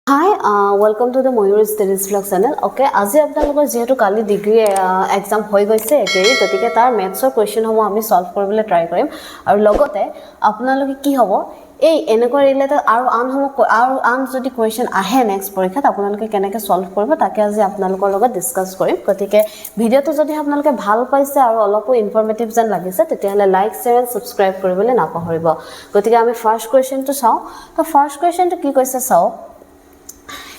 Hi, welcome to the Mayur Studies Vlog channel. Okay, আজি আপোনালোকৰ যেহেতু কালি ডিগ্ৰী এক্সাম হৈ গৈছে একেই গতিকে তাৰ মেথছৰ কোৱেশ্চন হ'ব আমি সলভ কৰিবলৈ ট্ৰাই কৰিম আৰু লগতে আপোনালোকে কি হ'ব এই এনেকুৱা ৰিলেটেড আৰু আন যদি কোৱেশ্চন আহে নেক্সট পৰীক্ষাত আপোনালোকে কেনেকৈ সলভ কৰিব তাকে আজি আপোনালোকৰ লগত ডিসকাস কৰিম গতিকে ভিডিওটো যদি আপোনালোকে ভাল পাইছে আৰু অলপো ইনফৰমেটিভ যেন লাগিছে তেতিয়াহলে লাইক শেয়াৰ আৰু সাবস্ক্ৰাইব কৰিবলৈ নাপাহৰিব গতিকে আমি ফাৰ্স্ট কোৱেশ্চনটো চাওঁ তো ফাৰ্স্ট কোৱেশ্চনটো কি কৈছে চাওঁ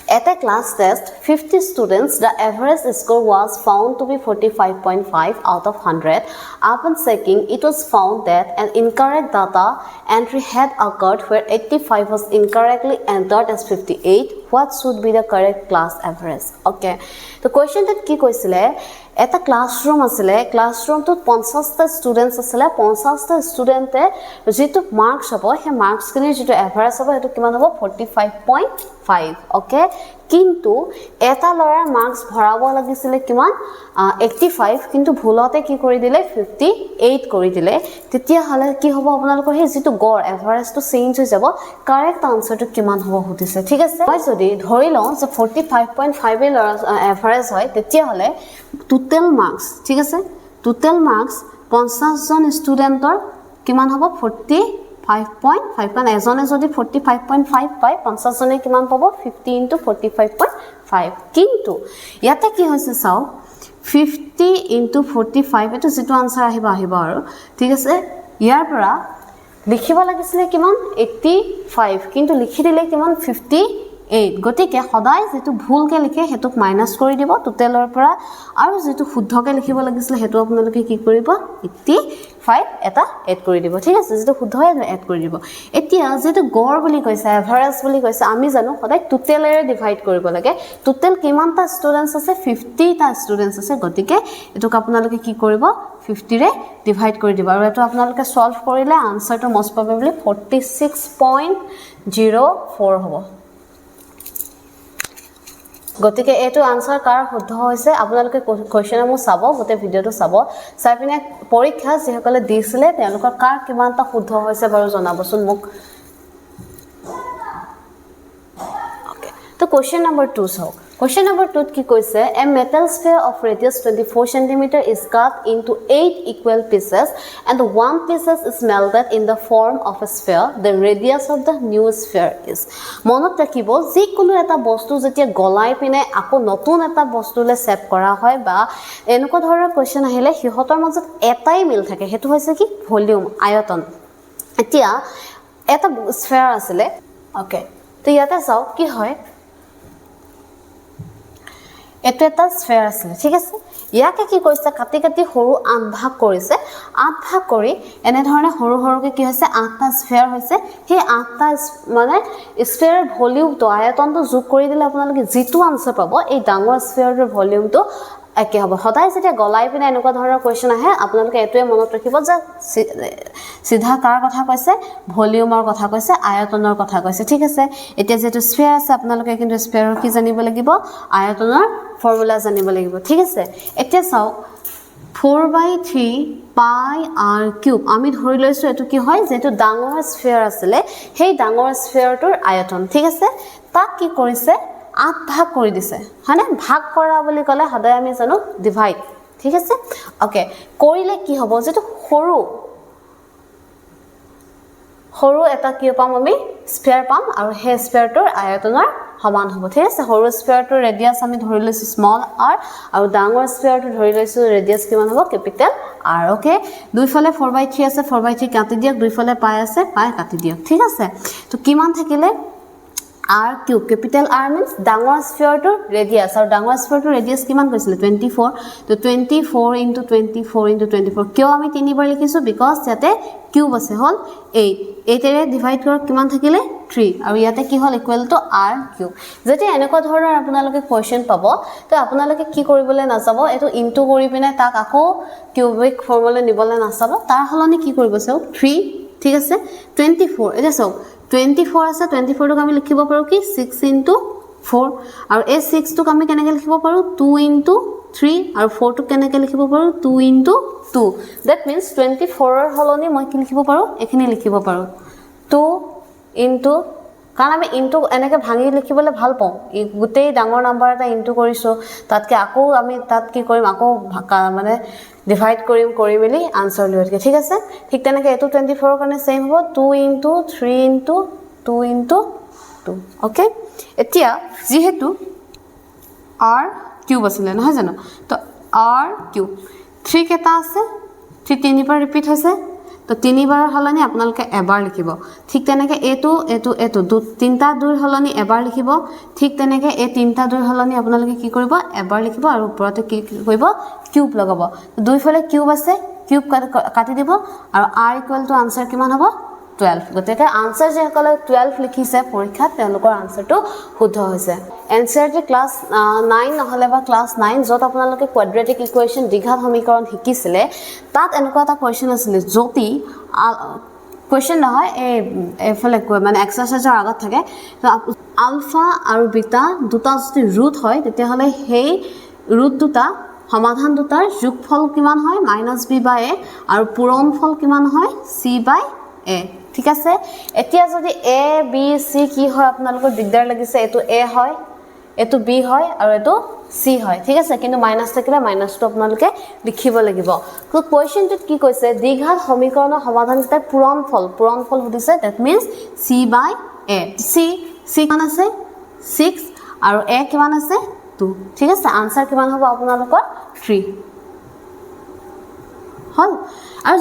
At a class test, 50 students, the average score was found to be 45.5 out of 100. Upon checking, it was found that an incorrect data entry had occurred where 85 was incorrectly entered as 58. What should be the correct class average? Okay. The question that ki koisile এটা classroom আসলে ক্লাসরুমটোত 50টা students আসলে 50টা স্টুডেন্টে যেটো marks হ'ব হে marks কিনে যেটো average হ'ব হেতু কিমান হ'ব 45.5 ওকে কিন্তু এটা লৰাৰ মাৰ্কস ভৰাব লাগিছিল কিমান 85 কিন্তু ভুলতে কি কৰি দিলে 58 কৰি দিলে তেতিয়া হলে কি হ'ব আপোনালোকৰ হে যেটো গড় এভাৰেজটো চেঞ্জ হৈ যাব কাৰেক্ট আনসাৰটো কিমান হ'ব হতিছে ঠিক আছে মই যদি ধৰি লওঁ যে 45.5 এ এভারেজ হয় তেতিয়া হলে total marks ঠিক আছে total marks 50 জন স্টুডেন্টৰ কিমান হ'ব 45.5 কাৰণ এজনে যদি 45.5 পায় 50 জনে কিমান পাব 50 into 45.5 কিন্তু ইয়াতে কি হৈছে চাও 50 into 45 এটো যেটো আনসার আহিব আৰু ঠিক আছে ইয়াৰ পৰা লিখিব লাগিছিল কিমান 85 কিন্তু লিখি দিলে কিমান 58 গতিকে সদায় যেটো ভুলকে লিখে হেতুক মাইনাস কৰি দিব টোটালৰ পৰা আৰু যেটো শুদ্ধকে লিখিব লাগিছিল হেতু আপোনালোকে কি কৰিব 85 এটা এড কৰি দিব ঠিক আছে যেটো শুদ্ধ হয় এড কৰি দিব এতিয়া যেটো গড় বুলি কৈছে এভাৰেজ বুলি কৈছে আমি জানো সদায় টোটালেৰে ডিভাইড কৰিব লাগে টোটাল কিমানটা স্টুডেন্টস আছে 50 টা স্টুডেন্টস আছে গতিকে এটোক আপোনালোকে কি কৰিব 50 ৰে ডিভাইড কৰি দিব আৰু এটো আপোনালোকে সলভ কৰিলে আনসাৰটো মোস্ট প্ৰবাবলি 46.04 হ'ব গতিকে এটো আনসাৰ কাৰ শুদ্ধ হৈছে আপোনালোকে কোৱেশ্চনমু চাব গতে ভিডিওটো চাব চাইপিনে পৰীক্ষা যিসকলে দিছিলে তেওঁলোকৰ কাৰ কিমানটা শুদ্ধ হৈছে বাৰু জনাবচোন মোক ওকে তো কোৱেশ্চন নম্বৰ 2 চাওক Question number 2 কি কৈছে a metal sphere of radius 24 cm is cut into 8 equal pieces and one pieces is melted in the form of a sphere the radius of the new sphere is মনত ৰাখিব যে কোনো এটা বস্তু যেতিয়া গলাই পিনে আকৌ নতুন এটা বস্তুলে সেট কৰা হয় বা এনেকুৱা ধৰণৰ কোৱেশ্চন আহিলে হিহতৰ মাজত এটাই মিল থাকে হেতু হৈছে কি ভলিউম আয়তন এতিয়া এটা স্ফিয়াৰ আছিল ওকে তো ইয়াতে চাও কি হয় এটো এটা স্ফিয়াৰ আছে ঠিক আছে ইয়াকে কি কৰিছে কাটি কাটি সৰু আঠ ভাগ কৰিছে আঠ ভাগ কৰি এনে ধৰণে সৰু সৰুকে কি হৈছে আঠটা স্ফিয়াৰ হৈছে হে আঠটা মানে স্ফিয়াৰৰ ভলিউমটো আয়তনটো যোগ কৰি দিলে আপোনালোকে যেটো আনসাৰ পাব এই ডাঙৰ স্ফিয়াৰৰ ভলিউমটো একে হ'ব সদায় যেতিয়া গলাই পিনে এনেকুৱা ধৰণৰ কোৱেশ্চন আহে আপোনালোকে এটোৱে মনত ৰাখিব যে সিধা কাৰ কথা কৈছে ভলিউমৰ কথা কৈছে আয়তনৰ কথা কৈছে ঠিক আছে এতিয়া যেটো স্ফিয়াৰ আছে আপোনালোকে কিন্তু স্ফিয়াৰৰ কি জানিব লাগিব আয়তনৰ ফৰ্মুলা জানিব লাগিব ঠিক আছে এতিয়া চাও 4/3 পাই r কিউব আমি ধৰি লৈছো এটো কি হয় যেটো ডাঙৰ স্ফিয়াৰ আছিল সেই ডাঙৰ স্ফিয়াৰটোৰ আয়তন ঠিক আছে তাক কি কৰিছে আঠ ভাগ কৰি দিছে হয়নে ভাগ কৰা বুলি কলে সদায় আমি জানো ডিভাইড ঠিক আছে ওকে কৰিলে কি হ'ব যেটো সৰু এটা কি পাম আমি স্ফিয়াৰ পাম আৰু হে স্ফিয়াৰটোৰ আয়তনৰ সমান হ'ব ঠিক আছে সৰু স্ফিয়াৰটোৰ ৰেডিয়াস আমি ধৰি লৈছো স্মল r আৰু ডাঙৰ স্ফিয়াৰটো ধৰি লৈছো ৰেডিয়াস কিমান হ'ব ক্যাপিটেল r ওকে দুইফালে 4/3 আছে 4/3 কাটি দিয়ক দুইফালে পাই আছে পাই কাটি দিয়ক ঠিক আছে তো কিমান থাকিলে r cube capital r means ডাঙৰ স্ফিয়াৰটোৰ ৰেডিয়াস আৰু ডাঙৰ স্ফিয়াৰটোৰ ৰেডিয়াস কিমান কৈছিল 24 তো 24 into 24 into 24 কিয় আমি তিনিবাৰ লিখিছো বিকজ ইয়াতে কিউব আছে হল 8 এৰে ডিভাইড কৰক কিমান থাকিলে 3 আৰু ইয়াতে কি হল ইকুৱেল টু r কিউব যেতিয়া এনেকুৱা ধৰণৰ আপোনালোকে কোৱেশ্চন পাব তো আপোনালোকে কি কৰিবলৈ নাযাব এটো ইনটু কৰি পিনে তাক আকৌ কিউবিক ফৰ্মুলা নিবলৈ নাযাব তাৰ হলনি কি কৰিব চাও 3 ঠিক আছে 24 এটা চাও 24 আছে 24 টোক আমি লিখিব পাৰো কি 6 into 4 আৰু এই 6 টোক আমি কেনেকৈ লিখিব পাৰো 2 into 3 আৰু 4 টোক কেনেকৈ লিখিব পাৰো 2 into 2 that means 24 ৰ হলনি মই কি লিখিব পাৰো এখিনি লিখিব পাৰো 2 into কাৰণ আমি ইনটু এনেকৈ ভাঙি লিখিবলৈ ভাল পাওঁ গোটেই ডাঙৰ নাম্বাৰ এটা ইনটু কৰিছোঁ তাতকৈ আকৌ আমি তাত কি কৰিম আকৌ মানে ডিভাইড কৰি মেলি আনচাৰ উলিয়াই ঠিক আছে ঠিক তেনেকৈ এইটো 24ৰ কাৰণে ছেইম হ'ব 2 × 3 × 2 × 2 অ'কে এতিয়া যিহেতু r কিউব আছিলে নহয় জানো তো r কিউব 3 কেইটা আছে 3 তিনিবাৰ ৰিপিট হৈছে তো তিনিবাৰৰ হলনি আপোনালোকে এবাৰ লিখিব ঠিক তেনেকৈ এইটো তিনিটা দুইৰ হলনি এবাৰ লিখিব ঠিক তেনেকৈ এই তিনিটা দুইৰ হলনি আপোনালোকে কি কৰিব এবাৰ লিখিব আৰু ওপৰতে কি কৰিব কিউব লগাব দুইফালে কিউব আছে কিউব কাটি দিব আৰু r = আনসাৰ কিমান হ'ব 12 গতিকে আনসাৰ যেসকলে 12 লিখিছে পৰীক্ষাত তেওঁলোকৰ আনসাৰটো শুদ্ধ হৈছে এনচিইআৰটি ক্লাছ 9 নহলে বা ক্লাছ 9 যত আপোনালোকে কোৱাড্ৰেটিক ইকুৱেশ্যন দ্বিঘাত সমীকৰণ শিকিছিলে তাত এনেকুৱা এটা কোৱেশ্যন আছিল যদি কোৱেশ্যন নহয় এফালে মানে এক্সাৰসাইজৰ আগত থাকে আলফা আৰু বিটা দুটা যদি ৰুট হয় তেতিয়াহলে সেই ৰুট দুটা সমাধান দুটাৰ যোগফল কিমান হয় -b/a আৰু পূৰণফল কিমান হয় c/a ঠিক আছে এতিয়া যদি a b c কি হয় আপোনালোকৰ দিগদাৰ লাগিছে এটো a হয় এটো b হয় আৰু এটো c হয় ঠিক আছে কিন্তু মাইনাস থাকিলে মাইনাসটো আপোনালোকে লিখিব লাগিব তো কোৱেশ্যনটোত কি কৈছে দ্বিঘাত সমীকৰণৰ সমাধান কিটা পূৰণফল সুধিছে দ্যাট মিন্স c/a c কিমান আছে 6 আৰু a কিমান আছে 2 ঠিক আছে আনসাৰ কিমান হ'ব আপোনালোকৰ 3 হল আৰু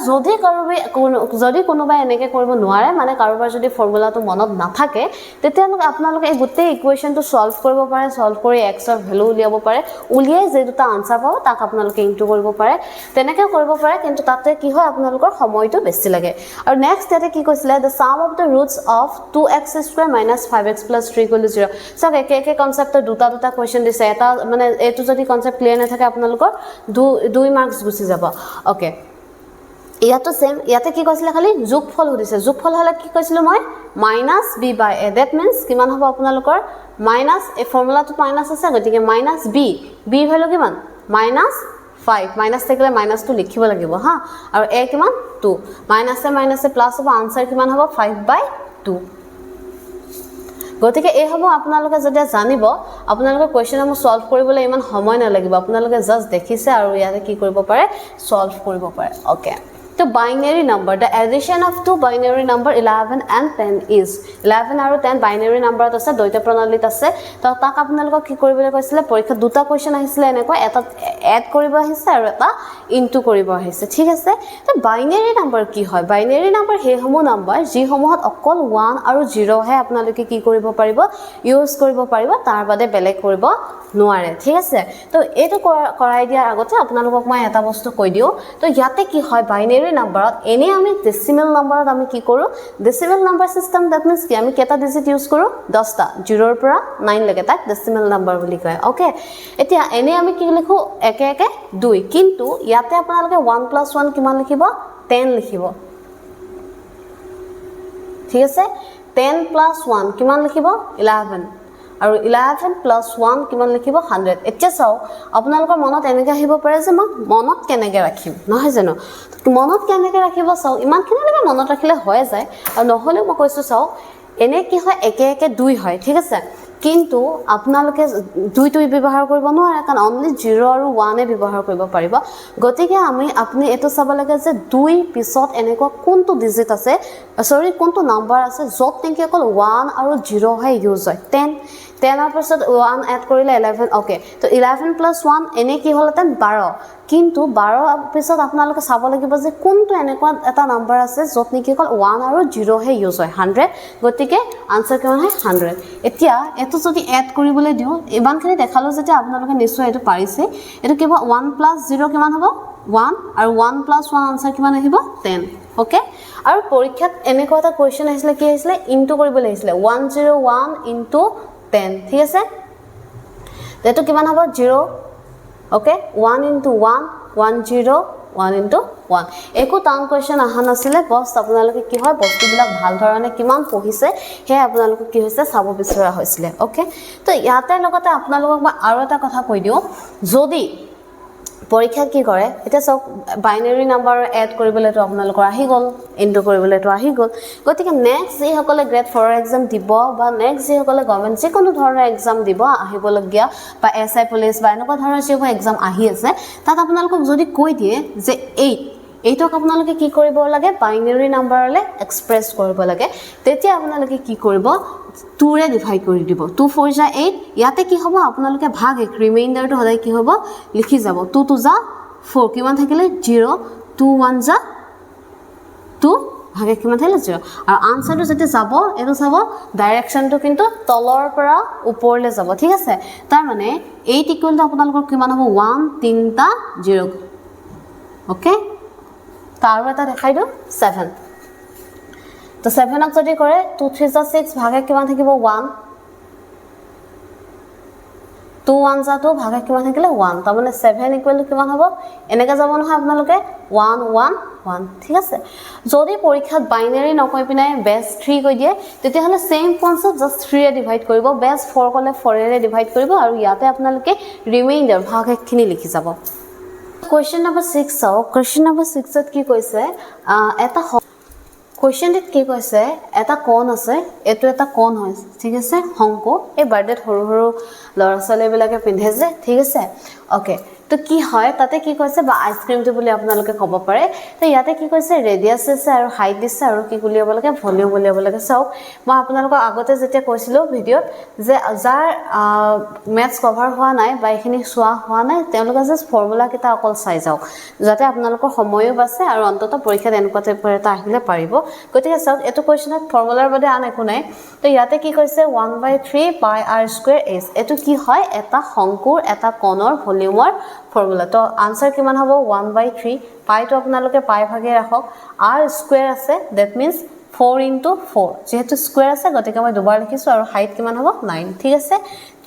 যদি কোনোবাই এনেকৈ কৰিব নোৱাৰে মানে কাৰোবাৰ যদি ফৰ্মুলাটো মনত নাথাকে তেতিয়ালৈকে আপোনালোকে এই গোটেই ইকুৱেশ্যনটো সলভ কৰিব পাৰে সলভ কৰি x ৰ ভ্যালু উলিয়াব পাৰে উলিয়াই যে দুটা আনসাৰ পাব তাক আপোনালোকে ইনটু কৰিব পাৰে তেনেকৈ কৰিব পাৰে কিন্তু তাতে কি হয় আপোনালোকৰ সময়টো বেছি লাগে আৰু নেক্সট ইয়াতে কি কৈছিলে the sum of the roots of 2x² - 5x + 3 = 0 সব একে কনসেপ্টৰ দুটা কোৱেশ্যন দিছে এটা মানে এটো যদি কনসেপ্ট ক্লিয়াৰ নাথাকে আপোনালোকৰ 2 মাৰ্কস গুচি যাব ওকে ইয়াতো সেম ইয়াতে কি কৈছিলে খালি যোগফল সুধিছে যোগফল হলে কি কৈছিলো মই -b/a দ্যাট মিন্স কিমান হ'ব আপোনালোকৰ মাইনাস এই ফৰ্মুলাটো মাইনাস আছে গতিকে -b b ভ্যালু কিমান -5 মাইনাস থাকিলে মাইনাসটো লিখিব লাগিব হা আৰু a কিমান 2 মাইনাসে প্লাস হ'ব আনসাৰ কিমান হ'ব 5/2 গতিকে এই হ'ব আপোনালোকে যদি জানিব আপোনালোকে কোৱেশ্যনসমূহ সলভ কৰিবলৈ ইমান সময় নালাগিব আপোনালোকে জাস্ট দেখিছে আৰু ইয়াতে কি কৰিব পাৰে সলভ কৰিব পাৰে ওকে তো binary number the addition of two binary number 11 and 10 is 11 আৰু 10 বাইনাৰী নাম্বাৰত আছে দ্বৈত প্ৰণালীত আছে তো তাক আপোনালোকক কি কৰিবলৈ কৈছিলে পৰীক্ষা দুটা কোৱেশ্যন আহিছিলে এনেকৈ এটা এড কৰিব আহিছে আৰু এটা ইনটু কৰিব আহিছে ঠিক আছে তো বাইনাৰী নাম্বাৰ কি হয় বাইনাৰী নাম্বাৰ হেসমূহ নাম্বাৰ যিসমূহত অকল 1 আৰু 0 হে আপোনালোকে কি কৰিব পাৰিব ইউজ কৰিব পাৰিব তাৰ বাদে বেলেগ কৰিব নোৱাৰে ঠিক আছে তো এটো কৰাই দিয়াৰ আগতে আপোনালোকক মই এটা বস্তু কৈ দিও তো ইয়াতে কি হয় বাইনাৰী নাম্বাৰত এনে আমি ডেসিমেল নাম্বাৰত আমি কি কৰো decimal number system that means কি আমি কেটা ডিজিট ইউজ কৰো 10টা 0 ৰ পৰা 9 লৈকে তাক ডেসিমেল নাম্বাৰ বুলি কয় ওকে এতিয়া এনে আমি কি লিখো একে 2 কিন্তু ইয়াতে আপোনালোকে 1 + 1 কিমান লিখিব 10 লিখিব ঠিক আছে 10 + 1 কিমান লিখিব 11 আৰু 11 + 1 কিমান লিখিব 100 এতিয়া চাও আপোনালোকৰ মনত এনেকৈ আহিব পাৰে যে মই মনত কেনেকৈ ৰাখিম নহয় জানো মনত কেনেকৈ ৰাখিব চাও ইমানখিনিলৈকে মনত ৰাখিলে হৈ যায় আৰু নহলে মই কৈছো চাও এনে কি হয় একে 2 হয় ঠিক আছে কিন্তু আপোনালোকে 2 ব্যৱহাৰ কৰিব নোৱাৰে কাৰণ অনলি 0 আৰু 1 এ ব্যৱহাৰ কৰিব পাৰিব গতিকে আপুনি এটো চাব লাগে যে 2 পিছত এনেকুৱা কোনটো ডিজিট আছে সৰি কোনটো নাম্বাৰ আছে যত নেকি অকল 1 আৰু 0 হে ইউজ হয় 10 ৰ পিছত 1 এড কৰিলে 11 ওকে তো 11 + 1 এনে কি হলতেন 12 কিন্তু 12 পিছত আপোনালোকে চাব লাগিব যে কোনটো এনেকুৱা এটা নাম্বাৰ আছে যত নেকি অকল 1 আৰু 0 হে ইউজ হয় 100 গতিকে আনসাৰ কিমান হয় 100 এতিয়া এটো যদি এড কৰিবলৈ দিও ইমানখিনি দেখালো যে আপোনালোকে নিশ্চয় এটো পাৰিছে এটো কিবা 1 + 0 কিমান হ'ব 1 আৰু 1 + 1 আনসাৰ কিমান আহিব 10 ওকে আৰু পৰীক্ষাত এনেকুৱা এটা কোৱেশ্যন আহিছিলে কি আহিছিলে ইনটু কৰিবলৈ আহিছিলে 101 * 10 ঠিক আছে এটো কিমান হ'ব 0 ওকে 1 * 1 10 1 * 1 একো টান কোৱেশ্যন আহা নাছিলে বস আপোনালোকে কি হয় বস্তুবিলাক ভাল ধৰণে কিমান পঢ়িছে হে আপোনালোকে কি হৈছে চাব বিচৰা হৈছিলে ওকে তো ইয়াতে লগতে আপোনালোকক মই আৰু এটা কথা কৈ দিও যদি পৰীক্ষাত কি কৰে এটা সব বাইনাৰী নাম্বাৰ এড কৰিবলৈতো আপোনালোকৰ আহি গ'ল ইনটু কৰিবলৈতো আহি গ'ল গতিকে নেক্সট যি সকলে গ্ৰেড 4 এক্সাম দিব বা নেক্সট যি সকলে গভৰ্ণমেণ্ট যিকোনো ধৰণৰ এক্সাম দিব আহিবলগীয়া বা এসআই পুলিচ বা এনেকুৱা ধৰণৰ যিবোৰ এক্সাম আহি আছে তাত আপোনালোকক যদি কৈ দিয়ে যে 8 এইটোক আপোনালোকে কি কৰিব লাগে বাইনাৰী নাম্বাৰলে এক্সপ্ৰেছ কৰিব লাগে তেতিয়া আপোনালোকে কি কৰিব 2 ৰে ডিভাইড কৰি দিব 2 4 যা 8 ইয়াতে কি হ'ব আপোনালোকে ভাগ এক ৰিমাইন্ডাৰটো হদাই কি হ'ব লিখি যাব 2 2 যা 4 কিমান থাকিলে 0 2 1 যা 2 ভাগে কিমান থাকিলে 0 আৰু আনসাৰটো যেতে যাব এটো চাব ডাইৰেকশনটো কিন্তু তলৰ পৰা ওপৰলে যাব ঠিক আছে তাৰ মানে 8 ইকুৱেল টু আপোনালোকৰ কিমান হ'ব 1 3 টা 0 ওকে তাৰো এটা দেখাই দিও 7 তো 7 ক যদি কৰে 2 3 যা 6 ভাগে কিমান থাকিব 1 2 1 যা 2 ভাগে কিমান থাকিলে 1 তাৰ মানে 7 ইকুৱেল টু কিমান হ'ব এনেকা যাব নহয় আপোনালোকে 1 1 1 ঠিক আছে যদি পৰীক্ষাত বাইনাৰী নকৈ পিনাই বেস 3 কৈ দিয়ে তেতিয়া হলে সেম কনসেপ্ট জাস্ট 3 ৰে ডিভাইড কৰিব বেস 4 কলে 4 ৰে ডিভাইড কৰিব আৰু ইয়াতে আপোনালোকে ৰিমাইন্ডাৰ ভাগ একখিনি লিখি যাব Question number 6 চাও question number 6 ত কি কৈছে এটা question ত কি কৈছে এটা কোণ আছে এটো এটা কোণ হয় ঠিক আছে হংকো এই বাৰ্থডেত হৰু হৰু লৰা ছোৱালী বিলাকে পিন্ধে যে ঠিক আছে ওকে তো কি হয় তাতে কি কৈছে বা আইসক্রিমটো বুলি আপোনালোকে ক'ব পাৰে তো ইয়াতে কি কৈছে ৰেডিয়াস আছে আৰু হাইট দিছে আৰু কি উলিয়াব লাগে ভলিউম উলিয়াব লাগে চাও মই আপোনালোকক আগতে যেতিয়া কৈছিলো ভিডিওত যে যাৰ ম্যাথছ কভাৰ হোৱা নাই বা এখিনি সোৱা হোৱা নাই তেওঁলোকে জাস্ট ফৰ্মুলা কিটা অকল চাই যাওক যাতে আপোনালোকৰ সময়ও বাছে আৰু অন্তত পৰীক্ষাত এনেকুৱা টাইপৰ এটা আহিলে পাৰিব গতিকে চাওক এটো কোৱেশ্চনত ফৰ্মুলাৰ বাদে আন একো নাই তো ইয়াতে কি কৈছে 1/3 পাই r² s এটো কি হয় এটা শংকুৰ এটা কোণৰ ভলিউমৰ ফৰ্মুলা তো আনসাৰ কিমান হ'ব 1/3 পাই তো আপোনালোকে পাই ভাগে ৰাখক r² আছে দ্যাট মিন্স 4 into 4 যেহেতু স্কয়াৰ আছে গতিকে মই দুবাৰ লিখিছো আৰু হাইট কিমান হ'ব 9 ঠিক আছে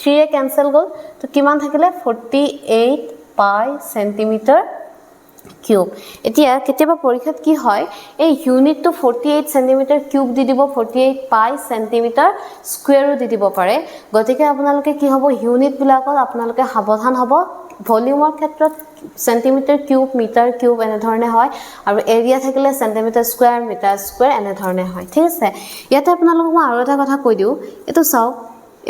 3 এ ক্যান্সেল গল তো কিমান থাকিলে 48 পাই সেন্টিমিটাৰ কিউব এতিয়া কেতিয়াবা পৰীক্ষাত কি হয় এই ইউনিটটো 48 সেন্টিমিটাৰ কিউব দি দিব 48 পাই সেন্টিমিটাৰ স্কয়াৰো দি দিব পাৰে গতিকে আপোনালোকে কি হ'ব ইউনিট বিলাকত আপোনালোকে সাৱধান হ'ব ভলিউমৰ ক্ষেত্ৰত সেন্টিমিটাৰ কিউব মিটাৰ কিউব এনে ধৰণে হয় আৰু এৰিয়া থাকিলে সেন্টিমিটাৰ স্কয়াৰ মিটাৰ স্কয়াৰ এনে ধৰণে হয় ঠিক আছে ইয়াতে আপোনালোকক মই আৰু এটা কথা কৈ দিও এটো চাও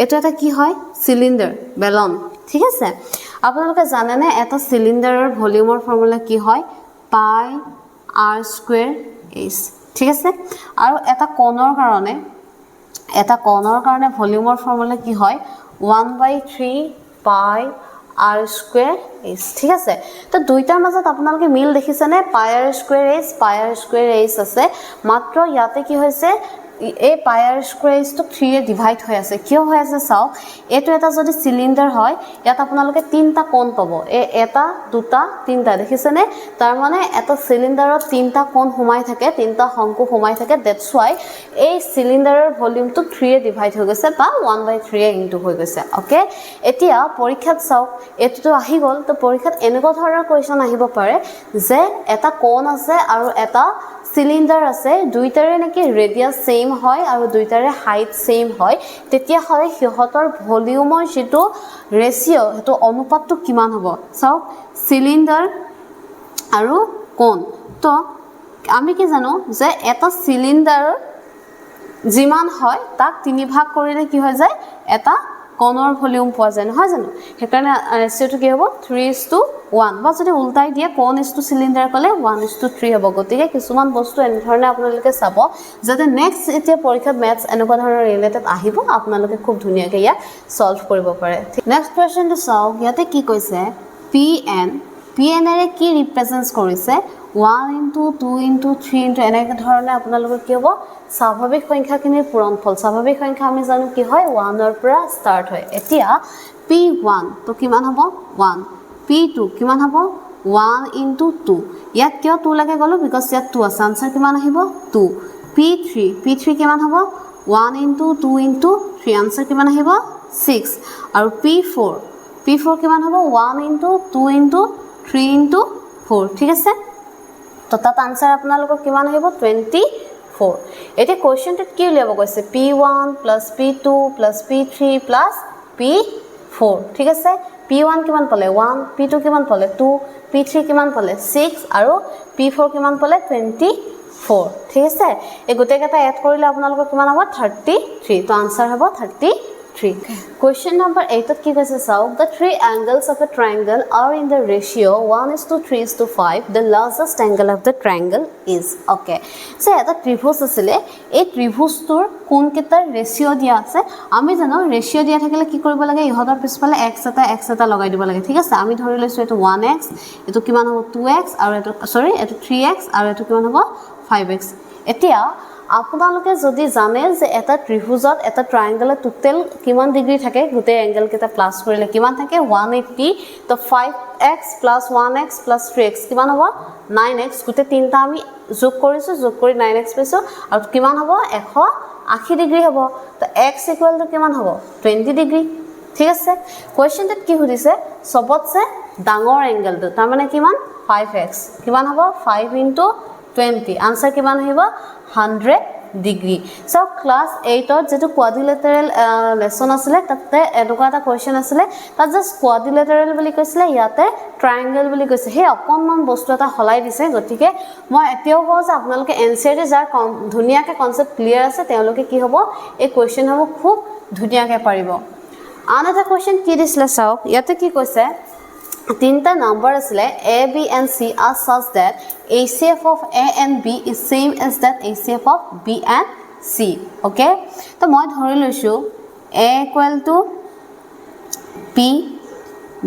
এটো এটা কি হয় সিলিন্ডাৰ বেলন ঠিক আছে আপোনালোকে জানে নে এটা সিলিন্ডাৰৰ ভলিউমৰ ফৰ্মুলা কি হয় পাই r² s ঠিক আছে আৰু এটা কোণৰ কাৰণে ভলিউমৰ ফৰ্মুলা কি হয় 1/3 পাই r² s ঠিক আছে তো দুইটাৰ মাজত আপোনালোকে মিল দেখিছে নে পাই r² s আছে মাত্ৰ ইয়াতে কি হৈছে এই পাই r² s তো 3 এ ডিভাইড হৈ আছে কিয় হৈ আছে চাও এটো এটা যদি সিলিন্ডাৰ হয় ইয়াত আপোনালোকে তিনটা কোণ পাব এটা দুটা তিনটা দেখিছে নে তাৰ মানে এটা সিলিন্ডাৰত তিনটা কোণ সোমাই থাকে তিনটা শংকু সোমাই থাকে দ্যাটস ওয়াই এই সিলিন্ডাৰৰ ভলিউমটো 3 এ ডিভাইড হৈ গৈছে বা 1/3 এ ইনটু হৈ গৈছে ওকে এতিয়া পৰীক্ষাত চাও এটো আহি গল তো পৰীক্ষাত এনেকুৱা ধৰণৰ কোৱেশ্চন আহিব পাৰে যে এটা কোণ আছে আৰু এটা সিলিন্ডাৰ আছে দুইটাৰে নেকি ৰেডিয়াস সেম হয় আৰু দুইটাৰে হাইট সেম হয় তেতিয়া হয় সিহতৰ ভলিউমৰ যেটো ৰেশিও হেতু অনুপাতটো কিমান হ'ব চাও সিলিন্ডাৰ আৰু কোণ তো আমি কি জানো যে এটা সিলিন্ডাৰ যিমান হয় তাক 3 ভাগ কৰিলে কি হৈ যায় এটা কোণৰ ভলিউম পোৱা যায় নহয় জানো হেকাৰণে ৰেশিওটো কি হ'ব 3:1 বা যদি উল্টাই দিয়ে কোণ সিলিন্ডাৰ কলে 1:3 হ'ব গতিকে কিছুমান বস্তু এনে ধৰণে আপোনালোকে চাব যাতে নেক্সট এতিয়া পৰীক্ষাত ম্যাথছ এনেকুৱা ধৰণৰ ৰিলেটেড আহিব আপোনালোকে খুব ধুনিয়াকৈ ইয়া সলভ কৰিব পাৰে নেক্সট কোৱেশ্চনটো চাও ইয়াতে কি কৈছে pn এৰে কি ৰিপ্ৰেজেন্ট কৰিছে 1 into 2 into 3 into এনেকা ধৰণে আপোনালোকৰ কি হ'ব স্বাভাৱিক সংখ্যাখিনিৰ পূৰণফল স্বাভাৱিক সংখ্যা আমি জানো কি হয় 1 ৰ পৰা ষ্টাৰ্ট হয় এতিয়া p1 তো কিমান হ'ব 1 p2 কিমান হ'ব 1 into 2 ইয়াত কিয় 2 লাগে গলো বিকজ ইয়াত 2 আছে আনসাৰ কিমান আহিব 2 p3 কিমান হ'ব 1 into 2 into 3 আনসাৰ কিমান আহিব 6 আৰু p4 কিমান হ'ব 1 into 2 into 3 into 4 ঠিক আছে তো তাত আনসাৰ আপোনালোকৰ কিমান আহিব 24 এতিয়া কোৱেশ্চনটোত কি উলিয়াব কৈছে p1 + p2 + p3 + p4 ঠিক আছে P1 কিমান পালে 1 P2 কিমান পালে 2 P3 কিমান পালে 6 আৰু P4 কিমান পালে 24 ঠিক আছে এই গোটেইকেইটা এড কৰিলে আপোনালোকৰ কিমান হ'ব 33 তো আনসাৰ হ'ব 33 Question number 8 কি কৈছে চাওক the three angles of a triangle are in the ratio 1:3:5 the largest angle of the triangle is okay so এটা ত্ৰিভুজ আছিল এই ত্ৰিভুজটোৰ কোন কেইটা ৰেশিও দিয়া আছে আমি জানো ৰেশিও দিয়া থাকিলে কি কৰিব লাগে ইহতৰ পিছফালে x এটা লগাই দিব লাগে ঠিক আছে আমি ধৰি লৈছো এটো 1x এটো কিমান হ'ব 2x আৰু এটো সৰি এটো 3x আৰু এটো কিমান হ'ব 5x এতিয়া আপোনালোকে যদি জানে যে এটা ত্ৰিভুজত এটা ট্ৰায়াঙ্গেলৰ টোটাল কিমান ডিগ্ৰী থাকে গোটে এংগল কেটা প্লাস কৰিলে কিমান থাকে 180 তো 5x + 1x + 3x কিমান হ'ব 9x গোটে তিনটা আমি যোগ কৰিছো যোগ কৰি 9x পাইছো আৰু কিমান হ'ব 180 ডিগ্ৰী হ'ব তো x = কিমান হ'ব 20 ডিগ্ৰী ঠিক আছে কোৱেশ্চনটোত কি সুধিছে সবতছে ডাঙৰ এংগলটো তাৰ মানে কিমান 5x কিমান হ'ব 5 * 20 আনসাৰ কিমান আহিব 100 degree so class 8 ত যেটো quadrilateral lesson আছিল তাতে এনেকুৱা এটা কোৱেশ্চন আছিল তাত জাস্ট quadrilateral বুলি কৈছিল ইয়াতে triangle বুলি কৈছে হে অকনমান বস্তু এটা হলাই দিছে গতিকে মই এতিয়াও কওঁ যে আপোনালোকে এনচিআৰটি যাৰ ধুনিয়াকে কনসেপ্ট ক্লিয়াৰ আছে তেওঁলোকে কি হ'ব এই কোৱেশ্চন হ'ব খুব ধুনিয়াকে পাৰিব আন এটা কোৱেশ্চন কি দিছিল চাওক ইয়াতে কি কৈছে তিনটা নাম্বার আছিল a b and c are such that HCF of a and b is same as that HCF of b and c okay তো মই ধৰি লৈছো a = p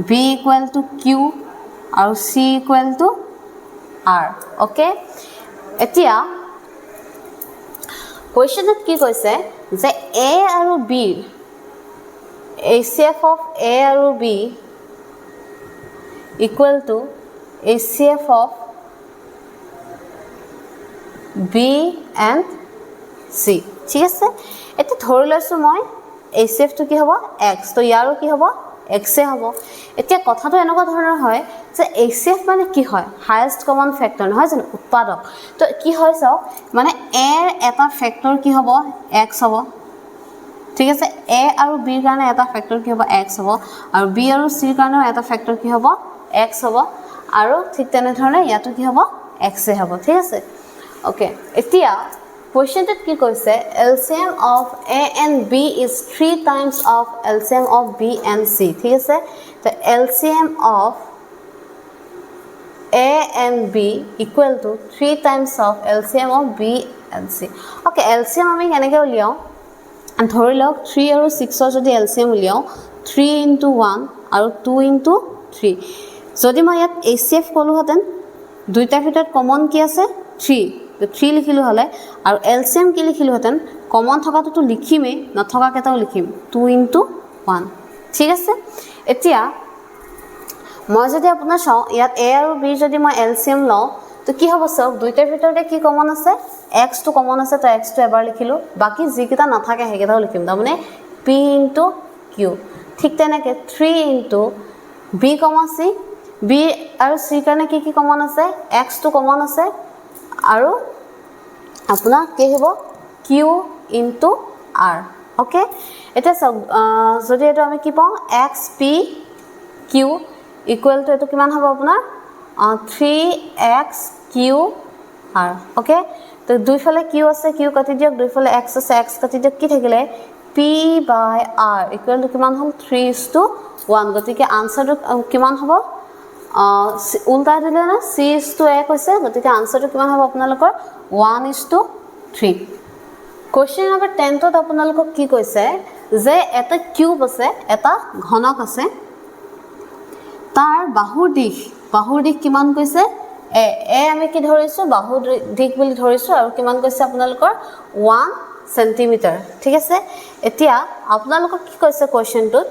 b = q আৰু c = r okay এতিয়া কোৱেশ্চনত কি কৈছে যে a আৰু b HCF of a আৰু b equal to HCF of B and C ঠিক আছে এতে ধৰি লৈছো মই HCF টো কি হ'ব x তো ইয়াৰো কি হ'ব x এ হ'ব এতিয়া কথাটো এনেকুৱা ধৰণৰ হয় যে HCF মানে কি হয় হাইয়েস্ট কমন ফ্যাক্টৰ নহয় জানো উৎপাদক তো কি হয় চাও মানে a ৰ এটা ফ্যাক্টৰ কি হ'ব x হ'ব ঠিক আছে a আৰু b ৰ কাৰণে এটা ফ্যাক্টৰ কি হ'ব x হ'ব আৰু b আৰু c ৰ কাৰণে এটা ফ্যাক্টৰ কি হ'ব x হ'ব আৰু ঠিক তেনে ধৰণে ইয়াটো কি হ'ব x এ হ'ব ঠিক আছে ওকে এতিয়া কোৱেশ্চনটোত কি কৈছে LCM of a and b is 3 times of LCM of b and c ঠিক আছে তো LCM of a and b equal to 3 times of LCM of b and c okay LCM আমি কেনেকৈ উলিয়াও ধৰি লওক 3 আৰু 6 ৰ যদি LCM উলিয়াও 3 * 1 আৰু 2 * 3 যদি মই ইয়াত HCF কলো হতেন দুইটাৰ ভিতৰত কমন কি আছে 3 তো 3 লিখিলো হলে আৰু LCM কি লিখিলো হতেন কমন থকাটো তো লিখিমে নথকা কেটাও লিখিম 2 * 1 ঠিক আছে এতিয়া মই যদি আপোনাৰ চাও ইয়াত a আৰু b যদি মই LCM লও তো কি হ'ব সব দুইটাৰ ভিতৰতে কি কমন আছে x টো কমন আছে তো x টো এবাৰ লিখিলো বাকি যি কিটা নাথাকে হেকেটাও লিখিম তাৰমানে p * q ঠিক তেনেকে 3 * b, c b আৰু c কাৰণে কি কমন আছে x টো কমন আছে আৰু আপোনাৰ কি হ'ব q * r ওকে এটা যদি এটো আমি কি পাও xp q equal to এটো কিমান হ'ব আপোনাৰ 3xq r ওকে তো দুইফালে q আছে q কাটি দিয়ক দুইফালে x আছে x কাটি দিয়ক কি থাকিলে p/r equal to কিমান হ'ল 3:1 গতিকে আনসাৰটো কিমান হ'ব উল্টা দিলে না c/a কৈছে গতিকে আনসাৰটো কিমান হ'ব আপোনালোকৰ 1:3 কোৱেশ্চন নম্বৰ 10 তত আপোনালোকক কি কৈছে যে এটা কিউব আছে এটা ঘনক আছে তাৰ বাহুৰ দিশ কিমান কৈছে এ আমি কি ধৰিছো বাহুৰ দিশ বুলি ধৰিছো আৰু কিমান কৈছে আপোনালোকৰ 1 সেন্টিমিটাৰ ঠিক আছে এতিয়া আপোনালোকক কি কৈছে কোৱেশ্চনটোত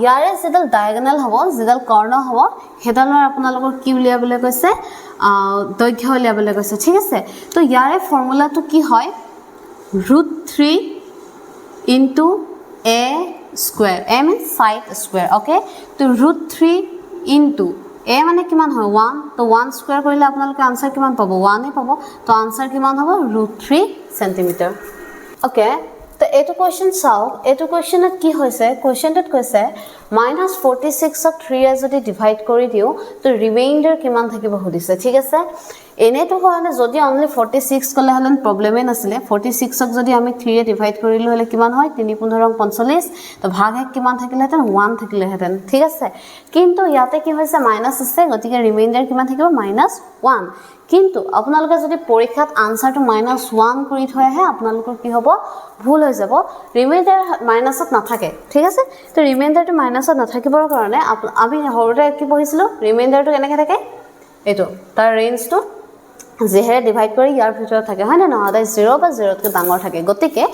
ইয়াৰে যেডাল ডায়াগোনাল হ'ব যেডাল কৰ্ণ হ'ব হেডালৰ আপোনালোকৰ কি উলিয়াবলৈ কৈছে দৈৰ্ঘ্য উলিয়াবলৈ কৈছে ঠিক আছে তো ইয়াৰে ফৰ্মুলাটো কি হয় √3 into a square a means side square okay তো √3 into a মানে কিমান হয় 1 তো 1 স্কয়ার কৰিলে আপোনালোকে আনসাৰ কিমান পাব 1 এ পাব তো আনসাৰ কিমান হ'ব √3 সেন্টিমিটাৰ okay তো এইটো কোৱেশ্চন চাওক এইটো কোৱেশ্চনত কি হৈছে কোৱেশ্চনটোত কৈছে -46 ক 3 এ যদি ডিভাইড কৰি দিও তো ৰিমাইন্ডাৰ কিমান থাকিব সুধিছে ঠিক আছে এনেটো হলে যদি অনলি 46 কলে হলেন প্ৰবলেমে নাছিলে 46 ক যদি আমি 3 এ ডিভাইড কৰিলো হলে কিমান হয় 3 15 45 তো ভাগ এক কিমান থাকিলেহেতেন 1 থাকিলেহেতেন ঠিক আছে কিন্তু ইয়াতে কি হৈছে মাইনাস আছে গতিকে ৰিমাইন্ডাৰ কিমান থাকিব -1 কিন্তু আপোনালোকে যদি পৰীক্ষাত আনসাৰটো -1 কৰি থৈ আহে আপোনালোকৰ কি হ'ব ভুল হৈ যাব ৰিমাইন্ডাৰ মাইনাসত নাথাকে ঠিক আছে তো ৰিমাইন্ডাৰটো মাইনাসত নাথাকিবৰ কাৰণে আমি হৰতে কি পঢ়িছিলো ৰিমাইন্ডাৰটো কেনেকৈ থাকে এটো তাৰ ৰেঞ্জটো যেহেৰে ডিভাইড কৰি ইয়াৰ ভিতৰত থাকে হয় না নহদাই 0 বা 0 তকৈ ডাঙৰ থাকে গতিকে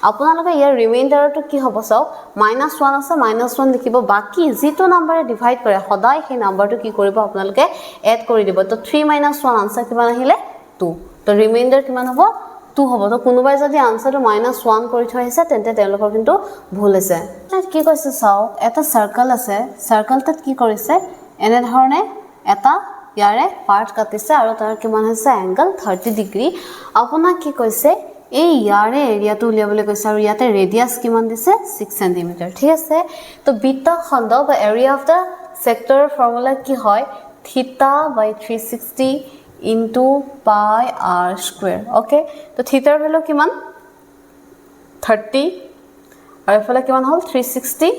আপোনালোকে ইয়াৰ ৰিমাইন্ডাৰটো কি হ'ব চাওক -1 আছে -1 লিখিব বাকি যেটো নম্বৰে ডিভাইড কৰে সদায় সেই নম্বৰটো কি কৰিব আপোনালোকে এড কৰি দিব তো 3 - 1 আনসাৰ কিমান আহিলে 2 তো ৰিমাইন্ডাৰ কিমান হ'ব 2 হ'ব তো কোনোবাই যদি আনসাৰটো -1 কৰি থৈ আহিছে তেন্তে তেওঁলোকৰ কিন্তু ভুল হৈছে কি কৈছে চাওক এটা সাৰ্কেল আছে সাৰ্কেলটোত কি কৰিছে এনে ধৰণে এটা ইয়াৰে পাৰ্ট কাটিছে আৰু তাৰ কিমান হৈছে এংগল 30 ডিগ্ৰী আপোনাক কি কৈছে এই ইয়াৰে এৰিয়াটো উলিয়াবলৈ কৈছে আৰু ইয়াতে ৰেডিয়াস কিমান দিছে 6 সেমি ঠিক আছে তো বৃত্তখণ্ড বা এৰিয়া অফ দা সেক্টৰৰ ফৰ্মুলা কি হয় θ/360 into pi r square okay তো থিটাৰ ভ্যালু কিমান 30 আৰু এফালে কিমান হ'ল 360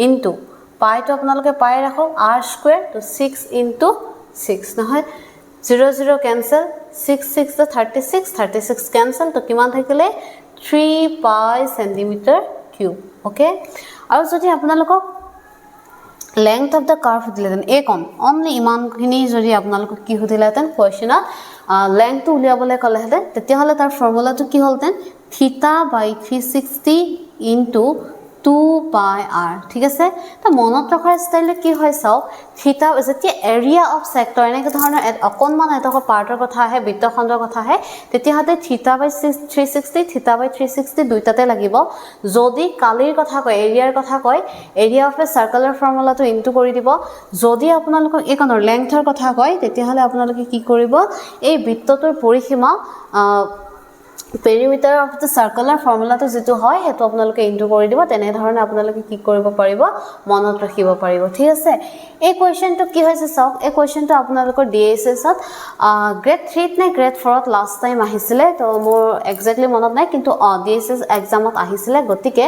into pi তো আপোনালোকে পাই ৰাখক r square তো 6 into 6 নহয় 0 0 cancel 6 6 to 36 cancel তো কিমান থাকিলে 3 pi centimeter cube okay আৰু যদি আপোনালোকক length of the curve দিলেন একন only ইমানখিনি যদি আপোনালোকক কি হদিলেতেন কোৱেশ্চনত length টো উলিয়াবলৈ কলে হেতে তেতিয়া হলে তাৰ ফৰ্মুলাটো কি হলতেন θ/360 into 2 pi r ঠিক আছে তো মনত ৰখাৰ ষ্টাইলে কি হয় চাও থিটা যেতিয়া এৰিয়া অফ সেক্টৰ এনেকে ধৰণৰ অকনমান এটা পাৰ্টৰ কথা আহে বৃত্তখণ্ডৰ কথা আহে তেতিয়া হতে θ/360 দুইটাতে লাগিব যদি কালিৰ কথা কয় এৰিয়াৰ কথা কয় এৰিয়া অফ এ সাৰ্কুলাৰ ফৰ্মুলাটো ইনটু কৰি দিব যদি আপোনালোকক একনৰ লেংথৰ কথা কয় তেতিয়া হলে আপোনালোকে কি কৰিব এই বৃত্তটোৰ পৰিসীমা perimeter of the circular formula to যেটো হয় হেতু আপোনালোকে ইনটু কৰি দিব তেনে ধৰণে আপোনালোকে কি কৰিব পাৰিব মনত ৰাখিব পাৰিব ঠিক আছে এই কোৱেশ্চনটো কি হৈছে চাওক এই কোৱেশ্চনটো আপোনালোকৰ DSS ত গ্ৰেড 3 নে গ্ৰেড 4 ত লাষ্ট টাইম আহিছিলে তো মোৰ এক্স্যাক্টলি মনত নাই কিন্তু DSS এক্সামত আহিছিলে গতিকে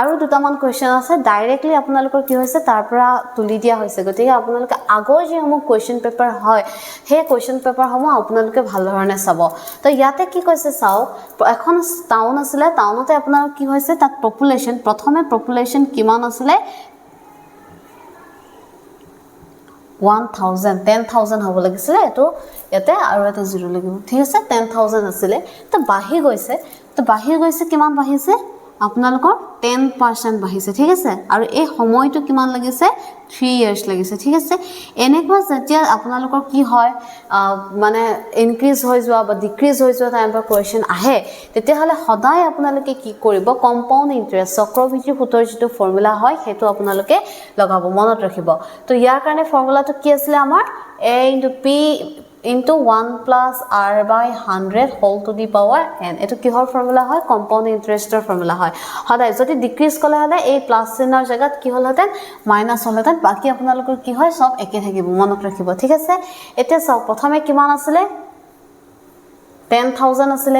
আৰু দুটামান কোৱেশ্চন আছে ডাইৰেক্টলি আপোনালোকৰ কি হৈছে তাৰ পৰা তুলি দিয়া হৈছে গতিকে আপোনালোকে আগৰ যে সমূহ কোৱেশ্চন পেপাৰ হয় হে কোৱেশ্চন পেপাৰ সমূহ আপোনালোকে ভাল ধৰণে চাব তো ইয়াতে কি কৈছে চাওক এখন টাউন আছিল টাউনতে আপোনাৰ কি হৈছে তাত পপুলেশন প্ৰথমে পপুলেশন কিমান আছিল 1000 হ'ব লাগিছিল এটো ইয়াতে আৰু এটা জিৰো লাগিব ঠিক আছে 10000 আছিল তো বাহি গৈছে কিমান বাহিছে আপোনালোকৰ 10% বাহিছে ঠিক আছে আৰু এই সময়টো কিমান লাগিছে 3 ইয়াৰ্স লাগিছে ঠিক আছে এনেকুৱা যেতিয়া আপোনালোকৰ কি হয় মানে ইনক্ৰিজ হৈ যোৱা বা ডিক্ৰিজ হৈ যোৱা টাইম বা কোৱেশ্চন আহে তেতিয়া হলে সদায় আপোনালোকে কি কৰিব কম্পাউণ্ড ইন্টাৰেষ্ট চক্ৰবৃদ্ধি সূত্ৰৰ যেটো ফৰ্মুলা হয় হেতু আপোনালোকে লগাব মনত ৰাখিব তো ইয়াৰ কাৰণে ফৰ্মুলাটো কি আছিল আমাৰ a into p into 1 plus r by 100 whole to the power n এটো কিহৰ ফৰ্মুলা হয় কম্পাউণ্ড ইন্টাৰেষ্টৰ ফৰ্মুলা হয় সদায় যদি ডিক্ৰিজ কলে হলে এই প্লাস চিনৰ জায়গাত কি হলহেতেন মাইনাস হলহেতেন বাকি আপোনালোকৰ কি হয় সব একে থাকিব মনত ৰাখিব ঠিক আছে এতিয়া চাও প্ৰথমে কিমান আছিল 10000 আছিল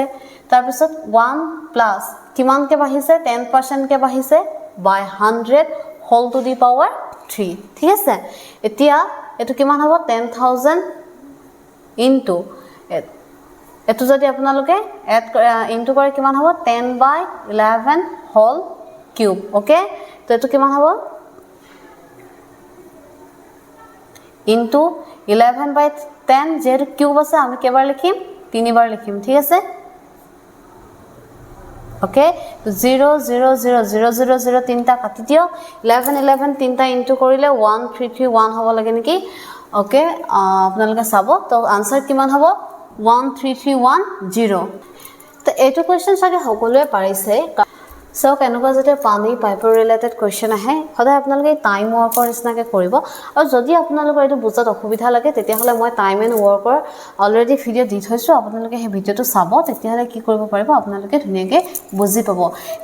তাৰ পিছত 1 প্লাস কিমান কে বাঢ়িছে 10% কে বাঢ়িছে by 100 whole to the power 3 ঠিক আছে এতিয়া এটো কিমান হ'ব 10000 into এটো যদি আপোনালোকে এড ইনটু কৰে কিমান হ'ব 10/11 হোল কিউব ওকে তো এটো কিমান হ'ব ইনটু 11/10 যেহেতু কিউব আছে আমি কেবাৰ লিখিম তিনিবাৰ লিখিম ঠিক আছে ওকে 0 0 0 0 0 0 তিনটা কাটি দিও 11 11 তিনটা ইনটু কৰিলে 1331 হ'ব লাগে নেকি ওকে আপোনালোকে চাব তো আনসাৰ কিমান হ'ব 13310 তো এটো কোৱেশ্চন সাগে সকলোৱে পাৰিছে সো কেনেকুৱা যদি পানী পাইপৰ ৰিলেটেড কোৱেশ্চন আহে সদায় আপোনালোকে টাইম ৱৰ্কৰ নিচিনাকৈ কৰিব আৰু যদি আপোনালোকৰ এইটো বুজাত অসুবিধা লাগে তেতিয়াহ'লে মই টাইম এণ্ড ৱৰ্কৰ অলৰেডি ভিডিঅ' দি থৈছোঁ আপোনালোকে সেই ভিডিঅ'টো চাব তেতিয়াহ'লে কি কৰিব পাৰিব আপোনালোকে ধুনীয়াকৈ বুজি পাব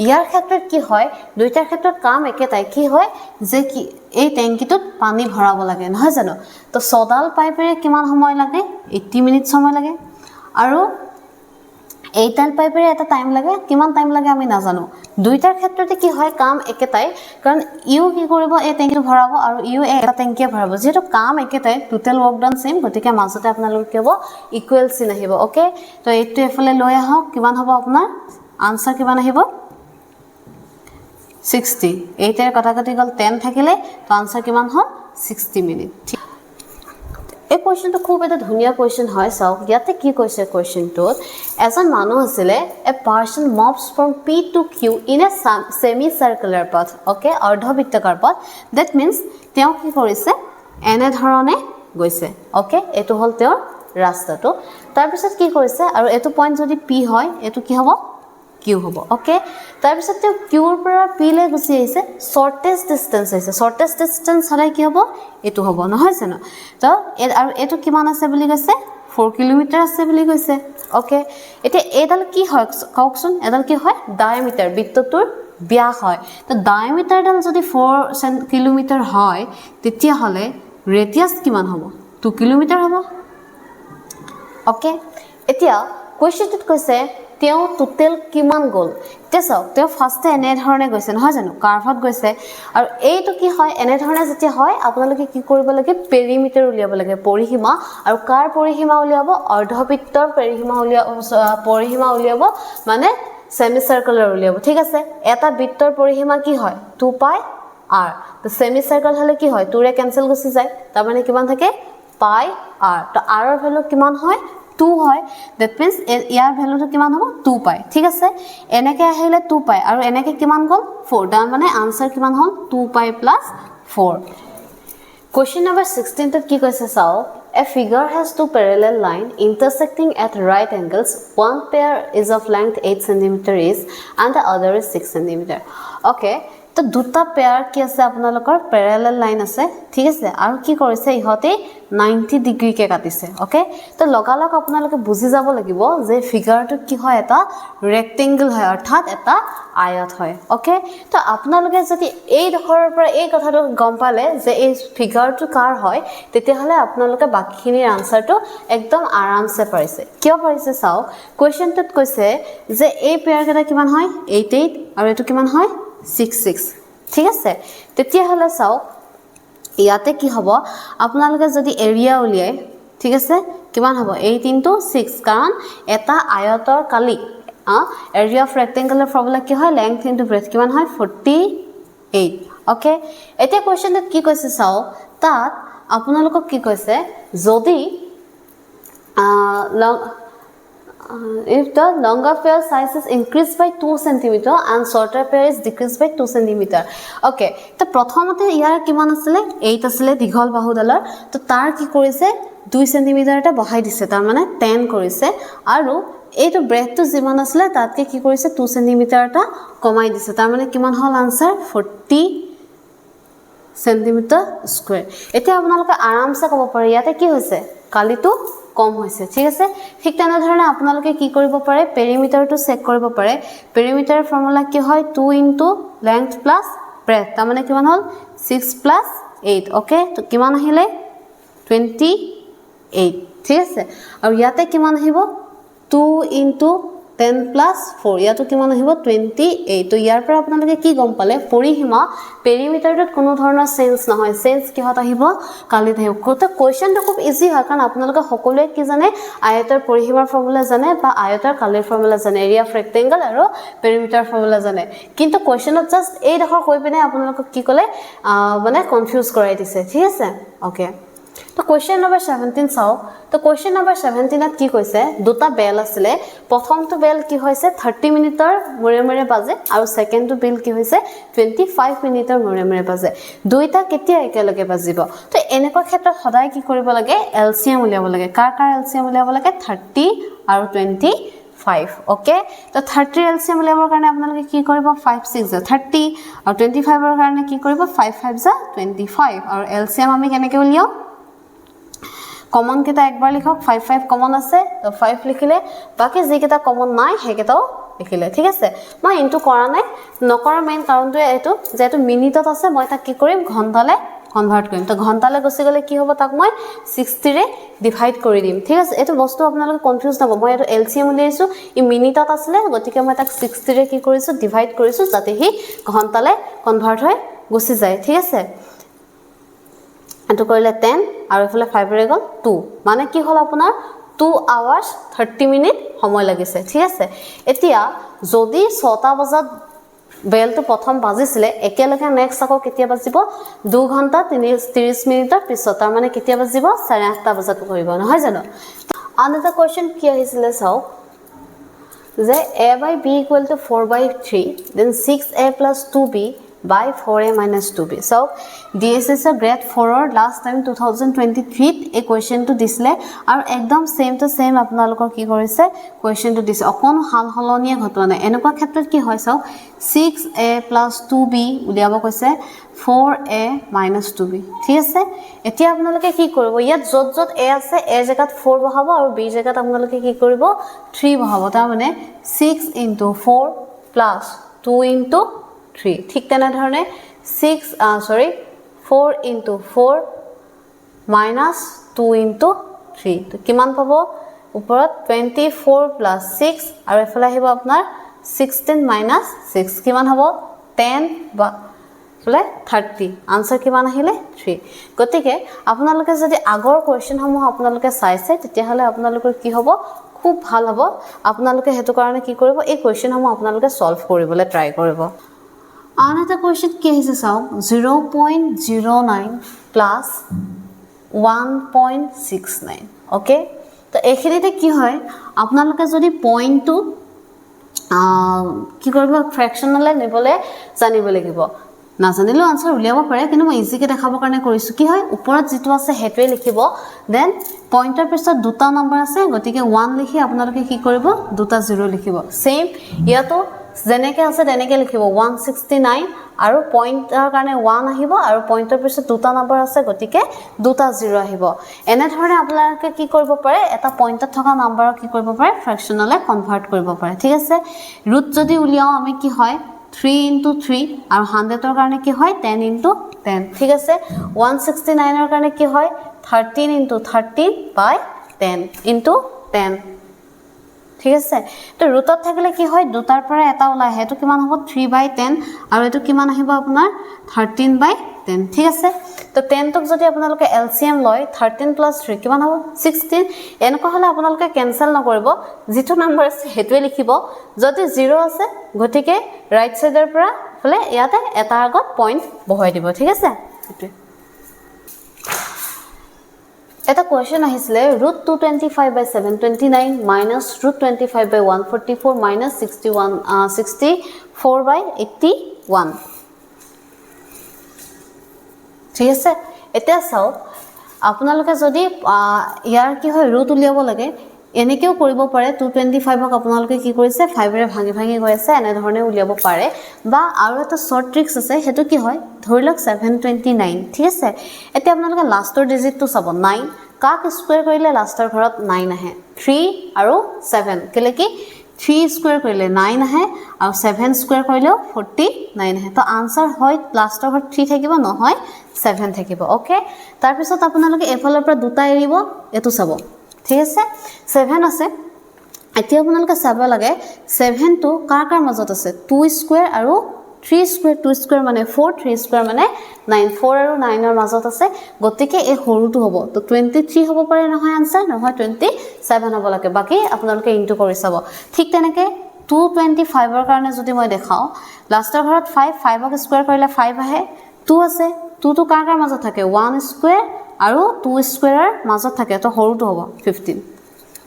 ইয়াৰ ক্ষেত্ৰত কি হয় দুইটাৰ ক্ষেত্ৰত কাম একেটাই কি হয় যে কি এই টেংকিটোত পানী ভৰাব লাগে নহয় জানো তো ছডাল পাইপেৰে কিমান সময় লাগে 80 মিনিট সময় লাগে আৰু এইডাল পাইপেৰে এটা টাইম লাগে কিমান টাইম লাগে আমি নাজানো দুইটাৰ ক্ষেত্ৰতে কি হয় কাম একেটাই কাৰণ ইউ কি কৰিব এই টেংকিটো ভৰাব আৰু ইউ এটা টেংকিয়ে ভৰাব যেহেতু কাম একেটাই টোটেল ৱৰ্ক ডান সেম গতিকে মাজতে আপোনালোকে কি হ'ব ইকুৱেল চিন আহিব ওকে তো এইটো এফালে লৈ আহক কিমান হ'ব আপোনাৰ আনসাৰ কিমান আহিব 60 এইটাৰ কথা কাটি গ'ল 10 থাকিলে তো আনসাৰ কিমান হ'ল 60 মিনিট এই কোৱেশ্চনটো খুব এটা ধুনীয়া কোৱেশ্চন হয় চাওক ইয়াতে কি কৈছে কোৱেশ্চনটোত এজন মানুহ আছিলে a person moves from P to Q in a semi circular path okay অৰ্ধবৃত্তাকাৰ পথ দ্যাট মিন্স তেওঁ কি কৰিছে এনে ধৰণে গৈছে ওকে এটো হল তেওঁৰ ৰাস্তাটো তাৰ পিছত কি কৰিছে আৰু এটো পইণ্ট যদি পি হয় এটো কি হ'ব কিউ হ'ব ওকে তাৰ পিছত তেওঁ কিউৰ পৰা পি লৈ গুচি আহিছে শৰ্টেষ্ট ডিসটেন্স আহিছে শৰ্টেষ্ট ডিসটেন্স হলে কি হ'ব এটো হ'ব নহয় জানো তো আৰু এটো কিমান আছে বুলি কৈছে 4 কিলোমিটাৰ আছে বুলি কৈছে ওকে এতিয়া এডাল কি হয় কওকচোন এডাল কি হয় ডায়ামিটাৰ বৃত্তটোৰ ব্যাস হয় তো ডায়ামিটাৰডাল যদি 4 কিলোমিটাৰ হয় তেতিয়া হলে ৰেডিয়াস কিমান হ'ব 2 কিলোমিটাৰ হ'ব ওকে এতিয়া কোৱেশ্চনটোত কৈছে তেওঁ টোটেল কিমান গ'ল তেছক তেওঁ ফাৰ্স্টে এনে ধৰণে গৈছে নহয় জানো কাৰ্ভত গৈছে আৰু এইটো কি হয় এনে ধৰণে যেতিয়া হয় আপোনালোকে কি কৰিব লাগে পেৰিমিটাৰ উলিয়াব লাগে পৰিসীমা আৰু কাৰ পৰিসীমা উলিয়াব অৰ্ধবৃত্তৰ পৰিসীমা উলিয়াব মানে সেমি সাৰ্কুলাৰ উলিয়াব ঠিক আছে এটা বৃত্তৰ পৰিসীমা কি হয় 2 পাই r তো সেমি সাৰ্কুল হলে কি হয় 2 ৰে কেনসেল গুচি যায় তাৰ মানে কিমান থাকে পাই r তো r ৰ ভ্যালু কিমান হয় 2 হয় দ্যাট মিন্স ইয়াৰ ভ্যালুটো কিমান হ'ব 2 পাই ঠিক আছে এনেকে আহিলে 2 পাই আৰু এনেকে কিমান গ'ল 4 তাৰ মানে আনসাৰ কিমান হ'ল 2 পাই প্লাস 4 কোৱেশ্চন নম্বৰ 16 ত কি কৈছে চাও a figure has two parallel line intersecting at right angles one pair is of length 8 cm each and the other is 6 cm okay তো দুটা পেয়াৰ কি আছে আপোনালোকৰ প্যাৰালেল লাইন আছে ঠিক আছে আৰু কি কৰিছে ইহতে 90 ডিগ্ৰী কে কাটিছে ওকে তো লগালক আপোনালোকে বুজি যাব লাগিব যে ফিগাৰটো কি হয় এটা ৰেক্টেংগল হয় অৰ্থাৎ এটা আয়ত হয় ওকে তো আপোনালোকে যদি এই দখৰৰ পৰা এই কথাটো গম পালে যে এই ফিগাৰটো কাৰ হয় তেতিয়াহলে আপোনালোকে বাকিখিনিৰ আনসাৰটো একদম আৰামছে পাৰিছে কিয় পাৰিছে চাও কোৱেশ্চনটোত কৈছে যে এই পেয়াৰ কেটা কিমান হয় 8 8 আৰু এটো কিমান হয় 6 6 ঠিক আছে তেতিয়া হলে চাও ইয়াতে কি হ'ব আপোনালোকে যদি এৰিয়া উলিয়াই ঠিক আছে কিমান হ'ব 8 * 6 কাৰণ এটা আয়তৰ কালি এৰিয়া অফ ৰেক্টেংগুলাৰ ফৰ্মুলা কি হয় লেংথ ইনটু ব্ৰেডথ কিমান হয় 48 ওকে এতিয়া কোৱেশ্চনত কি কৈছে চাও তাত আপোনালোকক কি কৈছে যদি if the longer pair size is increased by 2 cm and shorter pair is decreased by 2 cm okay তো প্ৰথমতে ইয়াৰ কিমান আছিল 8 আছিল দীঘল বাহুডালৰ তো তাৰ কি কৰিছে 2 cm এটা বহাই দিছে তাৰ মানে 10 কৰিছে আৰু এইটো ব্ৰেডটো যিমান আছিল তাতকে কি কৰিছে 2 cm এটা কমাই দিছে তাৰ মানে কিমান হল আনসাৰ 40 cm স্কয়াৰ এতিয়া আপোনালোকে আৰামছে ক'ব পাৰে ইয়াতে কি হৈছে কালিটো কম হৈছে ঠিক আছে ঠিক তেনে ধৰণে আপোনালোকে কি কৰিব পাৰে পেৰিমিটাৰটো চেক কৰিব পাৰে পেৰিমিটাৰ ফৰ্মুলা কি হয় 2 * length plus breadth তাৰ মানে কিমান হল 6 + 8 ওকে তো কিমান আহিলে 28 ঠিক আছে আৰু ইয়াতে কিমান আহিব 2 * 10 + 4 ইয়াতো কিমান আহিব 28 তো ইয়াৰ পৰা আপোনালোকে কি গম পালে পৰিসীমা পেৰিমিটাৰটোত কোনো ধৰণৰ চেঞ্জ নহয় চেঞ্জ কিহত আহিব কালিত আহিব কোতে কোৱেশ্চনটো খুব ইজি হয় কাৰণ আপোনালোকে সকলোৱে কি জানে আয়তৰ পৰিসীমাৰ ফৰ্মুলা জানে বা আয়তৰ কালিৰ ফৰ্মুলা জানে এৰিয়া অফ ৰেক্টেংগল আৰু পেৰিমিটাৰ ফৰ্মুলা জানে কিন্তু কোৱেশ্চনত জাস্ট এই দেখৰ কৈ পিনে আপোনালোকক কি কলে মানে কনফিউজ কৰাই দিছে ঠিক আছে ওকে তো কোৱেশ্চন নম্বৰ 17 চাও তো কোৱেশ্চন নম্বৰ 17 ত কি কৈছে দুটা বেল আছিল প্ৰথমটো বেল কি হৈছে 30 মিনিটৰ মৰে মৰে বাজে আৰু সেকেন্ডটো বেল কি হৈছে 25 মিনিটৰ মৰে মৰে বাজে দুইটা কেতিয়া একেলগে বাজিব তো এনেকুৱা ক্ষেত্ৰত সদায় কি কৰিব লাগে এলসিএম উলিয়াব লাগে কাৰ এলসিএম উলিয়াব লাগে 30 আৰু 5 ওকে তো 30 এলসিএম উলিয়াবৰ কাৰণে আপোনালোকে কি কৰিব 5 6 30 আৰু 25 ৰ কাৰণে কি কৰিব 5 5 25 আৰু এলসিএম আমি কেনেকৈ উলিয়াও কমন কেটা একবাৰ লিখক 5 5 কমন আছে তো 5 লিখিলে বাকি যি কেটা কমন নাই হেকেটাও লিখিলে ঠিক আছে মই ইনটু কৰা নাই নকৰা মেইন কাৰণটো এটো যেটো মিনিটত আছে মই তা কি কৰিম ঘন্টালে কনভাৰ্ট কৰিম তো ঘন্টালে গছি গলে কি হ'ব তাক মই 60 ৰে ডিভাইড কৰি দিম ঠিক আছে এটো বস্তু আপোনালোকে কনফিউজ নহ'ব মই এটো এলসিএম উলিয়াইছো ই মিনিটত আছিল গতিকে মই তাক 60 ৰে কি কৰিছো ডিভাইড কৰিছো যাতে হি ঘন্টালে কনভাৰ্ট হৈ গছি যায় ঠিক আছে এটো কৰিলে 10 আৰু এফালে 5 ৰে গল 2 মানে কি হল আপোনাৰ 2 hours 30 মিনিট সময় লাগিছে ঠিক আছে এতিয়া যদি 6টা বজাত বেলটো প্ৰথম বাজিছিলে একেলগে নেক্সট আকৌ কেতিয়া বাজিব 2 ঘন্টা 30 মিনিটৰ পিছত তাৰ মানে কেতিয়া বাজিব 8:30টা বজাত কৰিব নহয় জানো আনটা কোৱেশ্চন কি আহিছিলে চাও যে a by b equal to 4 by 3 then 6a plus 2b by 4a minus 2b so DSS grade 4 or last time 2023 a question to disle আৰু একদম same to same আপোনালোকৰ কি কৰিছে question to dis অকন হাল হলনিয়া ঘটনা এনেকুৱা ক্ষেত্ৰত কি হয় চাও 6a plus 2b উলিয়াব কৈছে 4a minus 2b ঠিক আছে এতিয়া আপোনালোকে কি কৰিব ইয়াত যত যত a আছে a জায়গাত 4 বহাব আৰু b জায়গাত আপোনালোকে কি কৰিব 3 বহাব তাৰ মানে 6 into 4 plus 2 into 3 ঠিক তেনে ধৰণে 4 into 4 minus 2 into 3 তো কিমান পাব ওপৰত 24 plus 6 আৰু এফালে আহিব আপোনাৰ 16 minus 6 কিমান হ'ব 10 বা ফলে 30 আনসার কিমান আহিলে 3 গতিকে আপোনালোকে যদি আগৰ কোৱেশ্চন সমূহ আপোনালোকে চাইছে তেতিয়া হলে আপোনালোকৰ কি হ'ব খুব ভাল হ'ব আপোনালোকে হেতু কাৰণে কি কৰিব এই কোৱেশ্চন সমূহ আপোনালোকে সলভ কৰিবলৈ ট্ৰাই কৰিব আনটা কোৱেশ্চন কি আহিছে চাও 0.09 plus 1.69 ওকে তো এখিনিতে কি হয় আপোনালোকে যদি পইণ্টটো কি কৰিব ফ্ৰেকশনালে নিবলে জানিব লাগিব না জানিলেও আনসাৰ উলিয়াব পাৰে কিন্তু মই ইজিকে দেখাবৰ কাৰণে কৰিছো কি হয় ওপৰত যেটো আছে হেটোৱে লিখিব দেন পইণ্টৰ পিছত দুটা নম্বৰ আছে গতিকে 1 লিখি আপোনালোকে কি কৰিব দুটা 0 লিখিব সেম ইয়াতো জেনেকে আছে তেনেকে লিখিব 169 আৰু পইণ্টৰ কাৰণে 1 আহিব আৰু পইণ্টৰ পিছত দুটা নম্বৰ আছে গতিকে দুটা 0 আহিব এনে ধৰণে আপোনালোকে কি কৰিব পাৰে এটা পইণ্টত থকা নম্বৰক কি কৰিব পাৰে ফ্ৰেকশনালে কনভাৰ্ট কৰিব পাৰে ঠিক আছে ৰুট যদি উলিয়াও আমি কি হয় 3 into 3 আৰু 100 ৰ কাৰণে কি হয় 10 into 10 ঠিক আছে 169 ৰ কাৰণে কি হয় 13 into 13 by 10 into 10 ঠিক আছে তো ৰুটত থাকিলে কি হয় দুটাৰ পৰা এটা ওলাই হেতু কিমান হ'ব 3 by 10 আৰু এটো কিমান আহিব আপোনাৰ 13 by 10 ঠিক আছে তো 10 টক যদি আপোনালোকে এলসিএম লয় 13 plus 3 কিমান হ'ব 16 এনেকুৱা হলে আপোনালোকে ক্যান্সেল নকৰিব যেটো নম্বৰ আছে হেতুৱে লিখিব যদি 0 আছে গটিকে ৰাইট সাইডৰ পৰা ফলে ইয়াতে এটা আগত পইণ্ট বহাই দিব ঠিক আছে এটো এটা কোৱেশ্চন আহিছিলে √225 by 729 minus √25 by 144 minus 64 by 81 ঠিক আছে এটা চাও আপোনালোকে যদি ইয়াৰ কি হয় ৰুট উলিয়াব লাগে এনেকেও কৰিব পাৰে 225 ক আপোনালোকে কি কৰিছে 5 ৰে ভাঙি ভাঙি গৈ আছে এনে ধৰণে উলিয়াব পাৰে বা আৰু এটা শৰ্ট ট্ৰিক্স আছে হেতু কি হয় ধৰিলক 729 ঠিক আছে এতিয়া আপোনালোকে লাষ্টৰ ডিজিটটো চাব 9 কাক স্কয়াৰ কৰিলে লাষ্টৰ ঘৰত 9 আহে 3 আৰু 7 কেলে কি 3 স্কয়াৰ কৰিলে 9 আহে আৰু 7 স্কয়াৰ কৰিলেও 49 আহে তো আনসাৰ হয় লাষ্টৰ ঘৰত 3 থাকিব নহয় 7 থাকিব ওকে তাৰ পিছত আপোনালোকে এফালৰ পৰা দুটা এৰিব এটো চাব ঠিক আছে 7 আছে এতিয়া আপোনালোকে চাব লাগে 7 টো কাৰ মাজত আছে 2 স্কয়াৰ আৰু 3 স্কয়াৰ 2 স্কয়াৰ মানে 4 3 স্কয়াৰ মানে 9 4 আৰু 9 ৰ মাজত আছে গতিকে এই হৰুটো হ'ব তো 23 হ'ব পাৰে নহয় আনসাৰ নহয় 27 হ'ব লাগে বাকি আপোনালোকে ইনটু কৰি চাব ঠিক তেনেকে 225 ৰ কাৰণে যদি মই দেখাও লাষ্টৰ ঘৰত 5 5 ক স্কয়াৰ কৰিলে 5 আহে 2 আছে 2 টো কাৰ মাজত থাকে 1 স্কয়াৰ আৰু 2 স্কয়াৰৰ মাজত থাকে তো হৰুটো হ'ব 15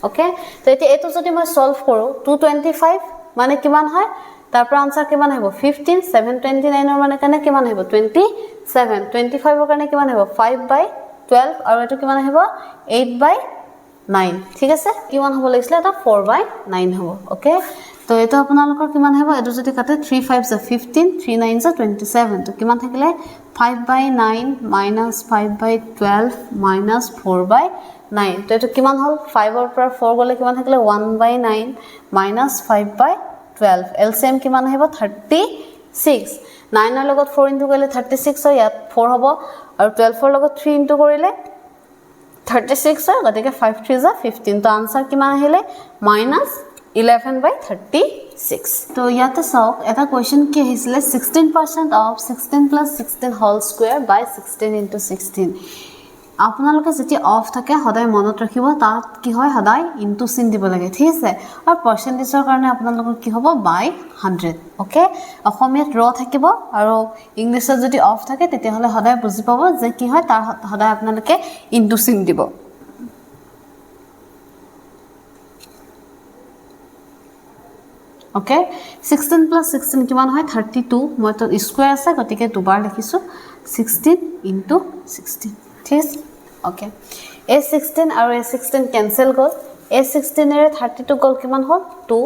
ওকে তো এটো যদি মই সলভ কৰো 225 মানে কিমান হয় তাৰ পৰা আনসাৰ কিমান আহিব 15 729 ৰ মানে কাৰণে কিমান আহিব 27 25 ৰ কাৰণে কিমান আহিব 5 by 12 আৰু এটো কিমান আহিব 8 by 9 ঠিক আছে কিমান হ'ব লাগিছিল এটা 4/9 হ'ব ওকে তো এটা আপোনালোকৰ কিমান হ'ব এটো যদি কাটে 3 5 * 15 3 9 * 27 তো কিমান থাকিলে 5/9 - 5/12 - 4/9 তো এটো কিমান হ'ল 5 ৰ পৰা 4 গলে কিমান থাকিলে 1/9 - 5/12 এলসিএম কিমান আহিব 36 9 ৰ লগত 4 ইনটু কৰিলে 36 হয় ইয়াত 4 হ'ব আৰু 12 ৰ লগত 3 ইনটু কৰিলে 36 হয় গতিকে 5 3 * 15 তো आंसर কিমান আহিলে -11/36 তো ইয়াতে চাওক এটা কোৱেশ্চন কি আহিছিলে 16% of 16 + 16 whole square by 16 into 16 আপোনালোকে যেতিয়া অফ থাকে সদায় মনত ৰাখিব তাত কি হয় সদায় ইনটু চিন দিব লাগে ঠিক আছে আৰু পাৰ্সেন্টেজৰ কাৰণে আপোনালোকৰ কি হ'ব বাই 100 ওকে অসমীয়াত ৰ থাকিব আৰু ইংলিছত যদি অফ থাকে তেতিয়া হলে সদায় বুজি পাব যে কি হয় তাৰ সদায় আপোনালোকে ইনটু চিন দিব ওকে 16 + 16 কিমান হয় 32 মই তো স্কয়াৰ আছে গতিকে দুবাৰ লিখিছো 16 * 16 ঠিক আছে ওকে a16 আৰু a16 কেনসেল গল a16 এৰে 32 গল কিমান হল 2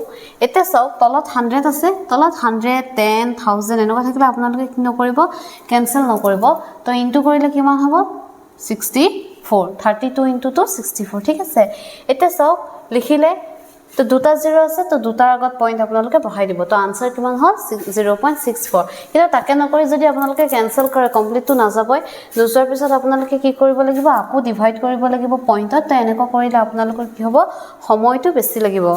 এটা চাওক তলত 100 আছে তলত 100 10 1000 এনেকুৱা থাকিলে আপোনালোকে কি নকৰিব কেনসেল নকৰিব তো ইনটু কৰিলে কিমান হ'ব 64 32 * 2 64 ঠিক আছে এটা চাওক লিখিলে তো দুটা 0 আছে তো দুটাৰ আগত পইণ্ট আপোনালোকে বহাই দিব তো आंसर কিমান হ'ল 0.64 কিন্তু তাকে নকৰি যদি আপোনালোকে কেনসেল কৰে কমপ্লিট তো নাযাবই দুটাৰ পিছত আপোনালোকে কি কৰিব লাগিব আকো ডিভাইড কৰিব লাগিব পইণ্টত তো এনেকৈ কৰিলে আপোনালোকৰ কি হ'ব সময়টো বেছি লাগিব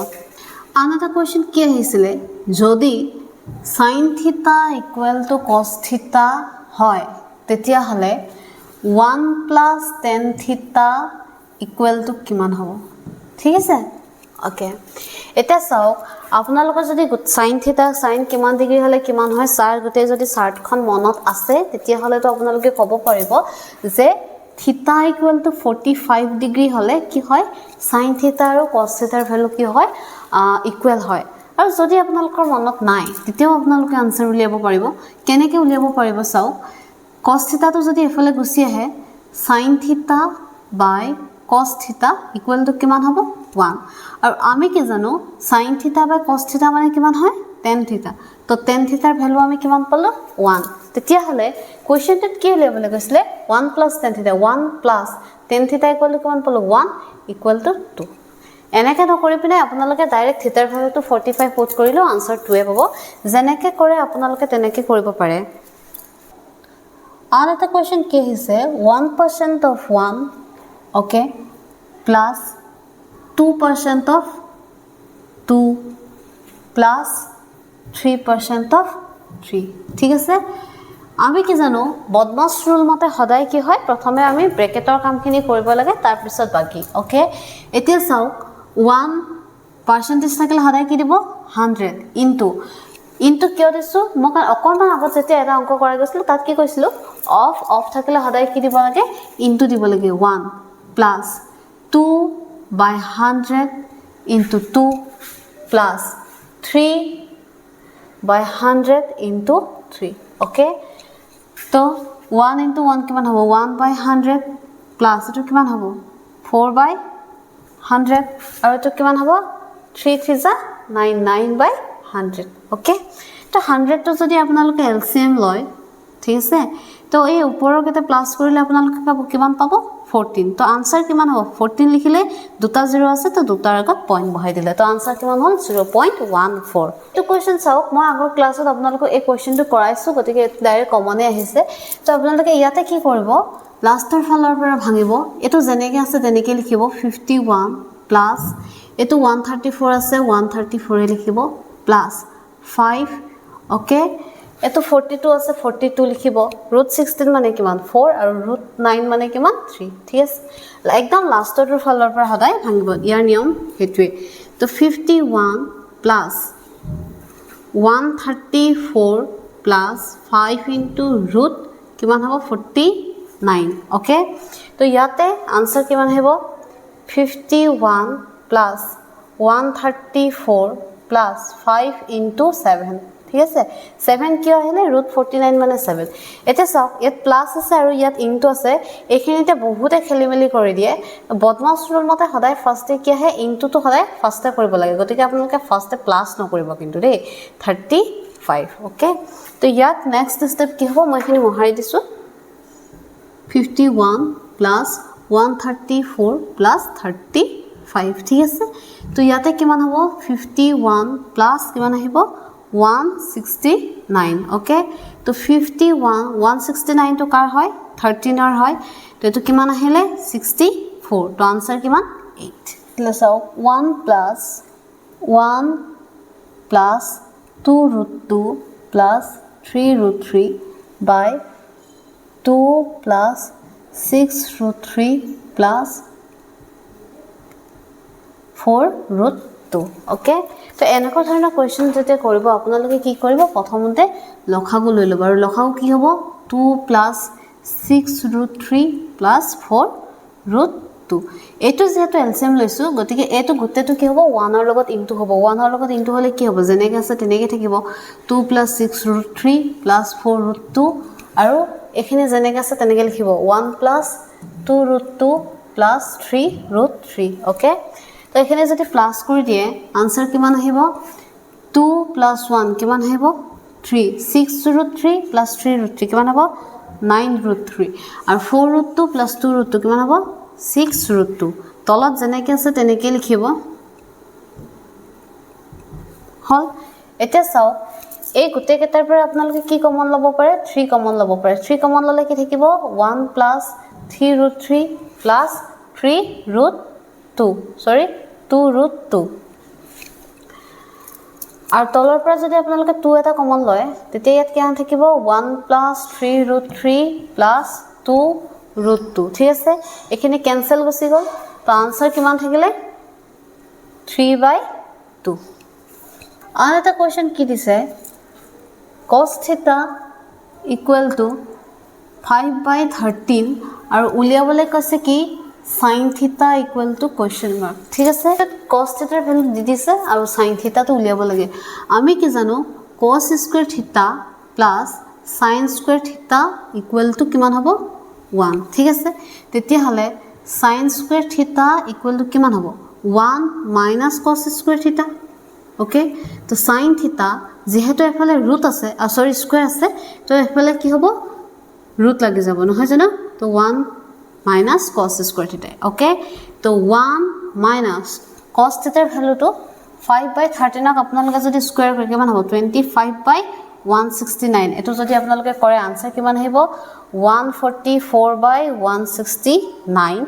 আন এটা কোৱেশ্চন কি আহিছিলে যদি sin θ = cos θ হয় তেতিয়া হলে 1 + tan θ = কিমান হ'ব ঠিক আছে ওকে এটা চাওক আপোনালোকৰ যদি sin θ sin কিমান ডিগ্ৰী হলে কিমান হয় স্যাৰ গতে যদি চাৰ্টখন মনত আছে তেতিয়া হলে তো আপোনালোকে ক'ব পাৰিব যে θ = 45 ডিগ্ৰী হলে কি হয় sin θ আৰু cos θ ৰ ভ্যালু কি হয় ইকুৱেল হয় আৰু যদি আপোনালোকৰ মনত নাই তেতিয়াও আপোনালোকে आंसर উলিয়াব পাৰিব কেনেকৈ উলিয়াব পাৰিব চাওক cos θ টো যদি এফালে গুছি আহে sin θ / cos θ = কিমান হ'ব 1 আৰু আমি কি জানো sin θ / cos θ মানে কিমান হয় tan θ তো tan θ ৰ ভ্যালু আমি কিমান পালো 1 তেতিয়া হলে কোৱেশ্চনটোত কি উলিয়াবলৈ কৈছিলে 1 + tan θ 1 + tan θ = কিমান পালো 1 = 2 এনেকৈ নকৰি পিনে আপোনালোকে ডাইৰেক্ট θ ৰ ভ্যালুটো 45 পুট কৰিলে आंसर 2 পাব যেনেকৈ কৰে আপোনালোকে তেনেকৈ কৰিব পাৰে আন এটা কোৱেশ্চন কি হৈছে 1% of 1 okay plus 2% of 2 plus 3% of 3 ঠিক আছে আমি কি জানো বদমাছ রুল মতে সদায় কি হয় প্ৰথমে আমি ব্ৰেকেটৰ কামখিনি কৰিব লাগে তাৰ পিছত বাকি ওকে এতিয়া চাওক 1% থাকিলে সদায় কি দিব 100 ইনটু কিয় দিছো মই অকণমান আগত যেতিয়া এটা অংক কৰা গৈছিল তাত কি কৈছিলো অফ থাকিলে সদায় কি দিব লাগে ইনটু দিব লাগে 1 plus 2/100 into 2 plus 3/100 into 3 okay তো 1 into 1 কিমান হ'ব 1/100 plus এটো কিমান হ'ব 4/100 আৰু এটো কিমান হ'ব 3 3 * 9 9/100 okay তো 100 তো যদি আপোনালোকে এলসিএম লয় ঠিক আছে তো এই ওপৰৰ কেটা প্লাস কৰিলে আপোনালোকে কিমান পাব 14 তো आंसर কিমান হ'ব 14 লিখিলে দুটা 0 আছে তো দুটাৰ আগত পইণ্ট বহাই দিলে তো आंसर কিমান হ'ল 0.14 তো কোৱেশ্চন চাওক মই আগৰ ক্লাছত আপোনালোকক এই কোৱেশ্চনটো কৰাইছো গতিকে ডাইৰেক্ট কমনে আহিছে তো আপোনালোকে ইয়াতে কি কৰিব লাষ্টৰ ফালৰ পৰা ভাঙিব এটো যেনেকৈ আছে তেনেকৈ লিখিব 51 প্লাস এটো 134 আছে 134 এ লিখিব প্লাস 5 ওকে এটো 42 আছে 42 লিখিব √16 মানে কিমান 4 আৰু √9 মানে কিমান 3 ঠিক আছে একদম লাষ্টৰ ফালৰ পৰা সদায় ভাঙিব ইয়াৰ নিয়ম হেতুৱে তো 51 প্লাস 134 প্লাস 5 into root কিমান হ'ব 49 ওকে তো ইয়াতে आंसर কিমান হ'ব 51 প্লাস 134 প্লাস 5 into 7 ঠিক আছে 7 কিয় আহিলে √49 মানে 7 এটা চাওক ইয়াত প্লাস আছে আৰু ইয়াত ইনটু আছে এইখিনিতে বহুতে খেলিমেলি কৰি দিয়ে বদমাছ ৰুল মতে সদায় ফাৰ্ষ্টে কি আহে ইনটুটো সদায় ফাৰ্ষ্টে কৰিব লাগে গতিকে আপোনালোকে ফাৰ্ষ্টে প্লাস নকৰিব কিন্তু দেই 35 ওকে তো ইয়াত নেক্সট স্টেপ কি হ'ব মই এখিনি মহাৰি দিছো 51 plus 134 plus 35 ঠিক আছে তো ইয়াতে কিমান হ'ব 51 plus কিমান আহিব 169 ওকে তো 51 169 তো কাৰ হয় 13 ৰ হয় তো এটো কিমান আহিলে 64 তো আনসার কিমান 8 লে চাও 1 plus 2√2 plus 3√3 by 2 plus 6√3 plus 4√2 okay তো এনেকুৱা ধৰণৰ কোৱেশ্চন যেতে কৰিব আপোনালোকে কি কৰিব প্ৰথমতে লখাগু লৈ লব আৰু লখাগু কি হ'ব 2 plus 6√3 plus 4√2 এটো যেটো এলসিএম লৈছো গতিকে এটো গুটেটো কি হ'ব 1 ৰ লগত ইনটু হ'ব 1 ৰ লগত ইনটু হলে কি হ'ব যেনেকৈ আছে তেনেকৈ থাকিব 2 plus 6√3 plus 4√2 আৰু এখানে যেনেকৈ আছে তেনেকৈ লিখিব 1 plus 2√2 plus 3√3 ওকে তো এখানে যদি প্লাস কৰি দিয়ে আনসার কিমান আহিব 2 plus 1 কিমান আহিব 3 6√3 plus 3√3 কিমান হ'ব 9√3 আৰু 4√2 plus 2√2 কিমান হ'ব 6√2 তলত যেনেকৈ আছে তেনেকৈ লিখিব হল এটা চাও এই গুটে কেটাৰ পৰা আপোনালোকে কি কমন লব পাৰে 3 কমন লব পাৰে 3 কমন ললে কি থাকিব 1 plus 3√3 plus 3√2 sorry 2√2 আৰু তলৰ পৰা যদি আপোনালোকে 2 এটা কমন লয় তেতিয়া ইয়াত কি আন থাকিব 1 plus 3√3 plus 2√2 ঠিক আছে এখানে ক্যান্সেল গুছি গল তো আনসার কিমান থাকিলে 3/2 আন এটা কোৱেশ্চন কি দিছে cos theta equal to 5/13 আৰু উলিয়াবলে কৈছে কি sin theta equal to question mark ঠিক আছে cos theta ভ্যালু দি দিছে আৰু sin theta তো উলিয়াব লাগে আমি কি জানো cos square theta plus sin square theta equal to কিমান হ'ব 1 ঠিক আছে তেতিয়া হলে sin square theta equal to কিমান হ'ব 1 minus cos square theta okay তো sin theta যেহেতু এফালে ৰুট আছে সৰি স্কয়াৰ আছে তো এফালে কি হ'ব ৰুট লাগি যাব নহয় জানো তো 1 minus cos square theta okay তো 1 minus cos theta ৰ ভ্যালুটো 5/13 ক আপোনালোকে যদি স্কয়াৰ কৰে কিমান হ'ব 25/169 এটো যদি আপোনালোকে কৰে আনসাৰ কিমান আহিব 144/169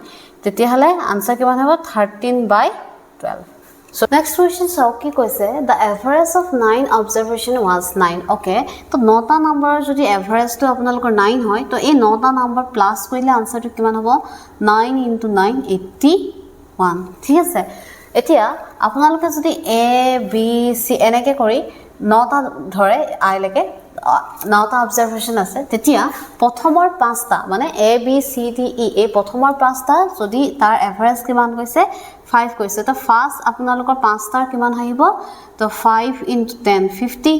তেতিয়া হলে আনসাৰ কিমান হ'ব 13/12 So next question so কি কৈছে the average of 9 observation was 9 okay তো 9টা নম্বৰ যদি এভাৰেজ তো আপোনালোকৰ 9 হয় তো এই 9টা নম্বৰ প্লাস কৰিলে আনসাৰটো কিমান হ'ব 9 into 9 81 ঠিক আছে এতিয়া আপোনালোকে যদি a b c এনেকৈ কৰি 9টা ধৰে i লৈকে 9টা অবজাৰভেশন আছে তেতিয়া প্ৰথমৰ 5টা মানে a b c d e এই প্ৰথমৰ 5টা যদি তাৰ এভাৰেজ কিমান কৈছে 5 কৈছে তো ফাৰ্স্ট আপোনালোকৰ 5টাৰ কিমান আহিব তো 5 into 10 50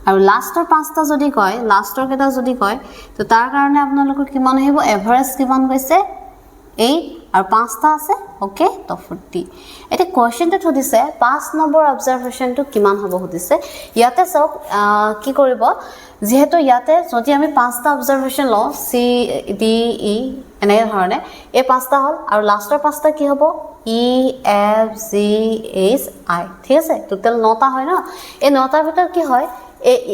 আৰু লাষ্টৰ 5টা যদি কয় লাষ্টৰ কেটা যদি কয় তো তাৰ কাৰণে আপোনালোকৰ কিমান আহিব এভাৰেজ কিমান কৈছে 8 আৰু 5টা আছে ওকে তো 40 এটা কোৱেশ্চনটো থদিছে 5 নম্বৰ অবজাৰভেশনটো কিমান হ'ব হদিছে ইয়াতে সব কি কৰিব যেহেতু ইয়াতে যদি আমি 5টা অবজাৰভেশন ল সি ডি ই এনে ধৰণে এই 5টা হল আৰু লাষ্টৰ 5টা কি হ'ব ই এফ জি এইচ আই ঠিক আছে টোটাল 9টা হয় ন এই 9টাৰ ভিতৰত কি হয়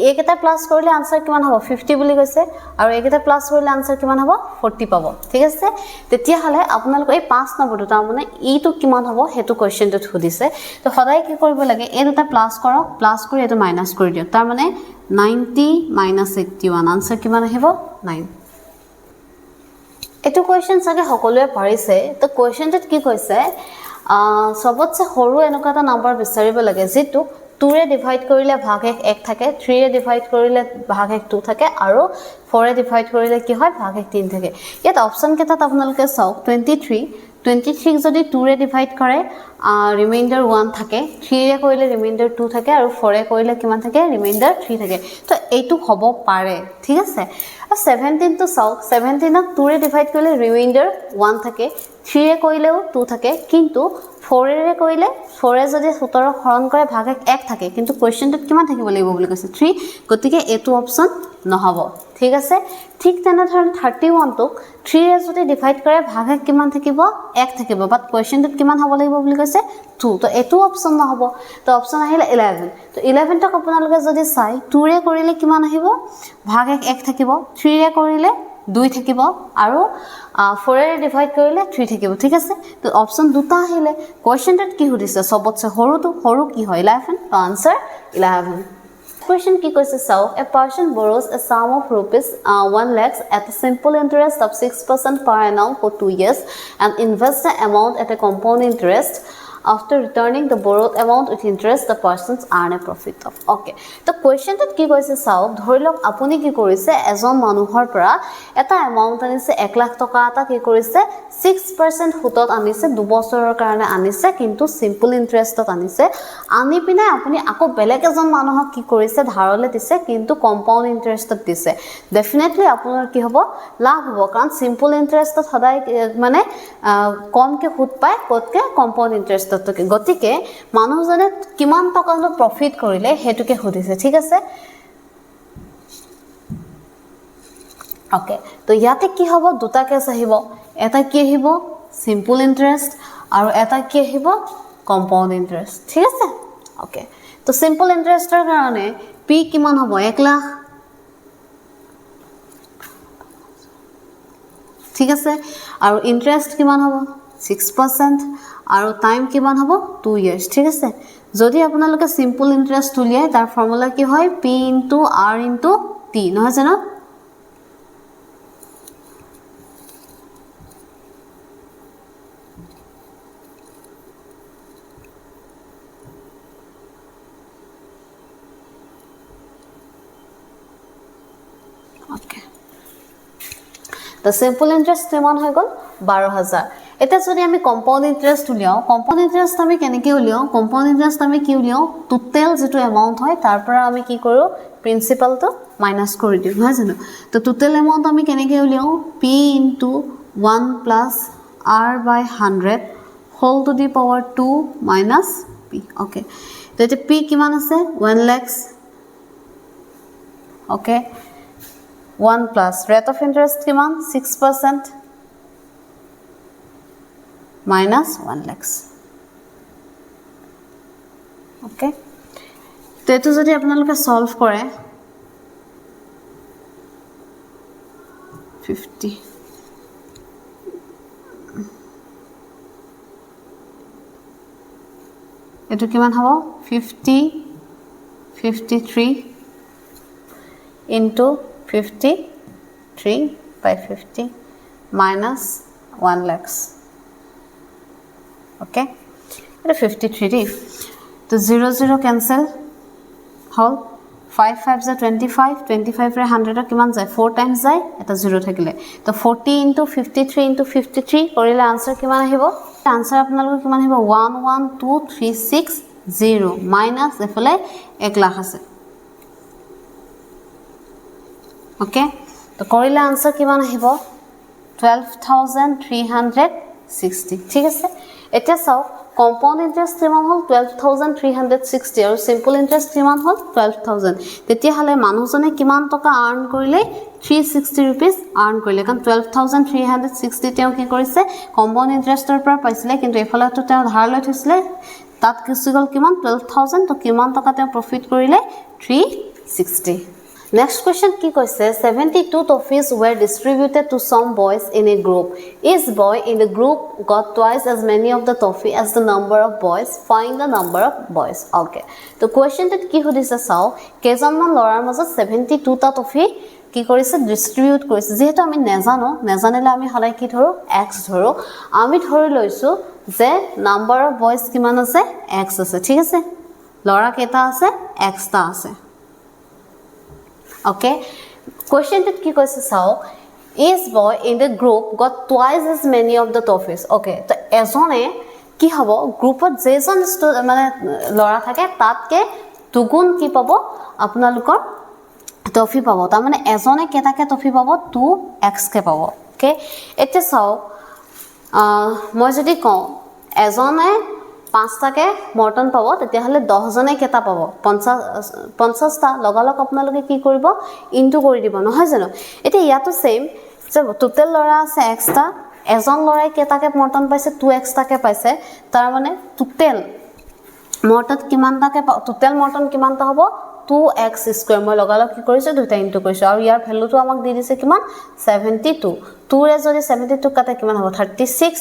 এইকেটা প্লাস কৰিলে আনসাৰ কিমান হ'ব 50 বুলি কৈছে আৰু এইকেটা প্লাস কৰিলে আনসাৰ কিমান হ'ব 40 পাব ঠিক আছে তেতিয়া হলে আপোনালোক এই 5 নম্বৰটো তাৰ মানে ইটো কিমান হ'ব হেতু কোৱেশ্চনটো থুদিছে তো সদায় কি কৰিব লাগে এই দুটা প্লাস কৰক প্লাস কৰি এটো মাইনাস কৰি দিয়ক তাৰ মানে 90 minus 81 আনসাৰ কিমান আহিব 9 এটো কোৱেশ্চন সাগে সকলোৱে পাৰিছে তো কোৱেশ্চনটোত কি কৈছে সবতছে সৰু এনেকুৱা এটা নম্বৰ বিচাৰিব লাগে যেটো 2 ৰে ডিভাইড কৰিলে ভাগ 1 থাকে 3 ৰে ডিভাইড কৰিলে ভাগ 2 থাকে আৰু 4 ৰে ডিভাইড কৰিলে কি হয় ভাগ 3 থাকে ইয়াত অপচন কেটাত আপোনালোকে চাওক 23 23 যদি 2 ৰে ডিভাইড কৰে ৰিমাইন্ডাৰ 1 থাকে 3 ৰে কৰিলে ৰিমাইন্ডাৰ 2 থাকে আৰু 4 ৰে কৰিলে কিমান থাকে ৰিমাইন্ডাৰ 3 থাকে তো এইটো হ'ব পাৰে ঠিক আছে আৰু 17 টো চাওক 17 ক 2 ৰে ডিভাইড কৰিলে ৰিমাইন্ডাৰ 1 থাকে 3 ৰে কৰিলেও 2 থাকে কিন্তু 4 ৰে কৰিলে 4 ৰে যদি 17 হৰণ কৰে ভাগে 1 থাকে কিন্তু কোৱেশ্চনটোত কিমান থাকিব লাগিব বুলি কৈছে 3 গতিকে এটো অপচন নহব ঠিক আছে ঠিক তেনেধৰণে 31 টোক 3 ৰে যদি ডিভাইড কৰে ভাগে কিমান থাকিব 1 থাকিব বাট কোৱেশ্চনটোত কিমান হ'ব লাগিব বুলি কৈছে 2 তো এটো অপচন নহব তো অপচন আহিলে 11 তো 11 টোক আপোনালোকে যদি চাই 2 ৰে কৰিলে কিমান আহিব ভাগে 1 থাকিব 3 ৰে কৰিলে 2 থাকিব আৰু 4 ৰে ডিভাইড কৰিলে 3 থাকিব ঠিক আছে তো অপচন দুটা আহিলে কোৱেশ্চনটোত কি সুধিছে সবতছে সৰু কি হয় 11 তো answer 11 Question ki koise sao a person borrows a sum of rupees 1 lakhs at a simple interest of 6% per annum for 2 years and invests the amount at a compound interest after returning the borrowed amount with interest the persons earn a profit of okay the question tat ki koise sao dhorilok apuni ki korise ejon manuhor pora eta amount anise 1 lakh toka ata ki korise 6% hutot anise 2 bosoror karone anise kintu simple interest tot anise ani pina apuni ako belek ejon manuhok ki korise dharole dise kintu compound interest tot dise definitely apunar ki hobo labh hobo karon simple interest tot hoday mane kom ke hut pai kotke compound interest গতিকে মানুহজনে কিমান টকা profit কৰিলে হেতুকে খুদিছে ঠিক আছে okay তো ইয়াতে কি হ'ব দুটা কেছ আহিব এটা কি আহিব সিম্পল ইন্টারেস্ট আৰু এটা কি আহিব কম্পাউন্ড ইন্টাৰেস্ট ঠিক আছে ওকে তো সিম্পল ইন্টাৰেস্টৰ কাৰণে পি কিমান হ'ব 1 লাখ ঠিক আছে আৰু ইন্টাৰেস্ট কিমান হ'ব 6% আৰু টাইম কিমান হ'ব 2 ইয়াৰ্স ঠিক আছে যদি আপোনালোকে সিম্পল ইন্টাৰেস্ট উলিয়ায় তাৰ ফৰ্মুলা কি হয় p * r * t নহয় জানো ওকে the simple interest কিমান হৈ গল 12000 এটা যদি আমি কম্পাউন্ড ইন্টারেস্ট উলিয়াও কম্পাউন্ড ইন্টারেস্ট আমি কেনেকৈ উলিয়াও কম্পাউন্ড ইন্টারেস্ট আমি কি উলিয়াও টোটাল যেটো এমাউন্ট হয় তাৰ পৰা আমি কি কৰো প্ৰিন্সিপাল তো মাইনাস কৰি দিও নহয় জানো তো টোটাল এমাউন্ট আমি কেনেকৈ উলিয়াও p * 1 + r / 100 whole to the power 2 minus p okay তো এটা p কিমান আছে 1 lakhs okay 1 plus rate of interest কিমান 6% minus 1 lakhs okay তো এটো যদি আপোনালোকে সলভ কৰে 50 এটো কিমান হ'ব 50 53 into 53 by 50 minus 1 lakhs okay এটা 53 দি তো 0 0 ক্যান্সেল হল 5 5 * 25 25 ৰে 100 কিমান যায় 4 টাইমস যায় এটা 0 থাকিলে তো 40 into 53 into 53 কৰিলে আনসাৰ কিমান আহিব আনসাৰ আপোনালোকৰ কিমান আহিব 11236 মাইনাস এফালে 1 লাখ আছে ওকে তো কৰিলে আনসাৰ কিমান আহিব 12360 ঠিক আছে এটা চাও কম্পাউন্ড ইন্টাৰেস্ট কিমান হল 12360 আৰু সিম্পল ইন্টাৰেস্ট কিমান হল 12000 তেতিয়া হলে মানুহজনে কিমান টকা আৰ্ন কৰিলে 360 rupees আৰ্ন কৰিলে কাৰণ 12360 তেওঁ কি কৰিছে কম্পাউন্ড ইন্টাৰেস্টৰ পৰা পাইছিলে কিন্তু এফালেটো তেওঁ ধাৰ লৈ থৈছিলে তাত কিছু গল কিমান 12000 তো কিমান টকা তেওঁ প্ৰফিট কৰিলে 360 Next question ki koise 72 toffees were distributed to some boys in a group. Each boy in the group got twice as many of the toffee as the number of boys. Find the number of boys. Okay. The question tat ki hudise sao kejonman lorar majot 72 ta toffee কি কৰিছে distribute কৰিছে যেহেতু আমি নেজানিলে আমি হলাই কি ধৰো x ধৰো আমি ধৰি লৈছো যে নাম্বাৰ অফ বয়জ কিমান আছে x আছে ঠিক আছে লৰা কেটা আছে x টা আছে Okay, question tat ki koise sao Each boy in the group got twice as many of the trophies. Okay, তো এজনে কি হ'ব গ্ৰুপত যেজন মানে ল'ৰা থাকে তাতকে দুগুণ কি পাব আপোনালোকৰ ট্ৰফি পাব তাৰ মানে এজনে কেটাকে ট্ৰফি পাব 2x কে পাব ওকে এতিয়া চাও মই যদি কওঁ এজনে 5টাকে মৰ্টন পাব তেতিয়া হলে 10 জনে কেটা পাব 50টা লগালক আপোনালোকে কি কৰিব ইনটু কৰি দিব নহয় জানো এতিয়া ইয়াতো সেম যে টোটাল ল'ৰা আছে xটা এজন ল'ৰাই কেটাকে মৰ্টন পাইছে 2x টাকে পাইছে তাৰ মানে টোটাল মৰ্টন কিমানটাকে টোটাল মৰ্টন কিমানটা হ'ব 2x স্কয়াৰ মই লগালক কি কৰিছো দুটা ইনটু কৰিছো আৰু ইয়াৰ ভ্যালুটো আমাক দি দিছে কিমান 72 2 ৰে যদি 72 কাটা কিমান হ'ব 36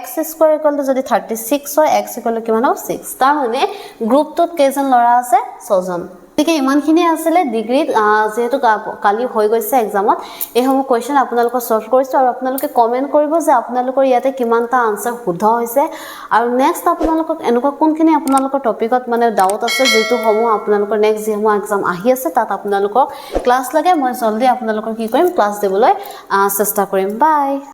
x স্কয়াৰ ইকুৱেল টু যদি 36 হয় x ইকুৱেল টু কিমান হ'ব 6 তাৰ মানে গ্ৰুপটোত কেইজন ল'ৰা আছে 6 জন ঠিক ইমানখিনি আছিল ডিগ্ৰীত যেহেতু কালি হৈ গৈছে এক্সামত এই হম কোৱেশ্চন আপোনালোকৰ সলভ কৰিছো আৰু আপোনালোকে কমেন্ট কৰিব যে আপোনালোকৰ ইয়াতে কিমানটা আনসাৰ শুদ্ধ হৈছে আৰু নেক্সট আপোনালোকক এনেকুৱা কোনখিনি আপোনালোকৰ টপিকত মানে ডাউট আছে যেটো হম আপোনালোকৰ নেক্সট যে হম এক্সাম আহি আছে তাত আপোনালোকক ক্লাছ লাগে মই জলদি আপোনালোকৰ কি কৰিম ক্লাছ দিবলৈ চেষ্টা কৰিম বাই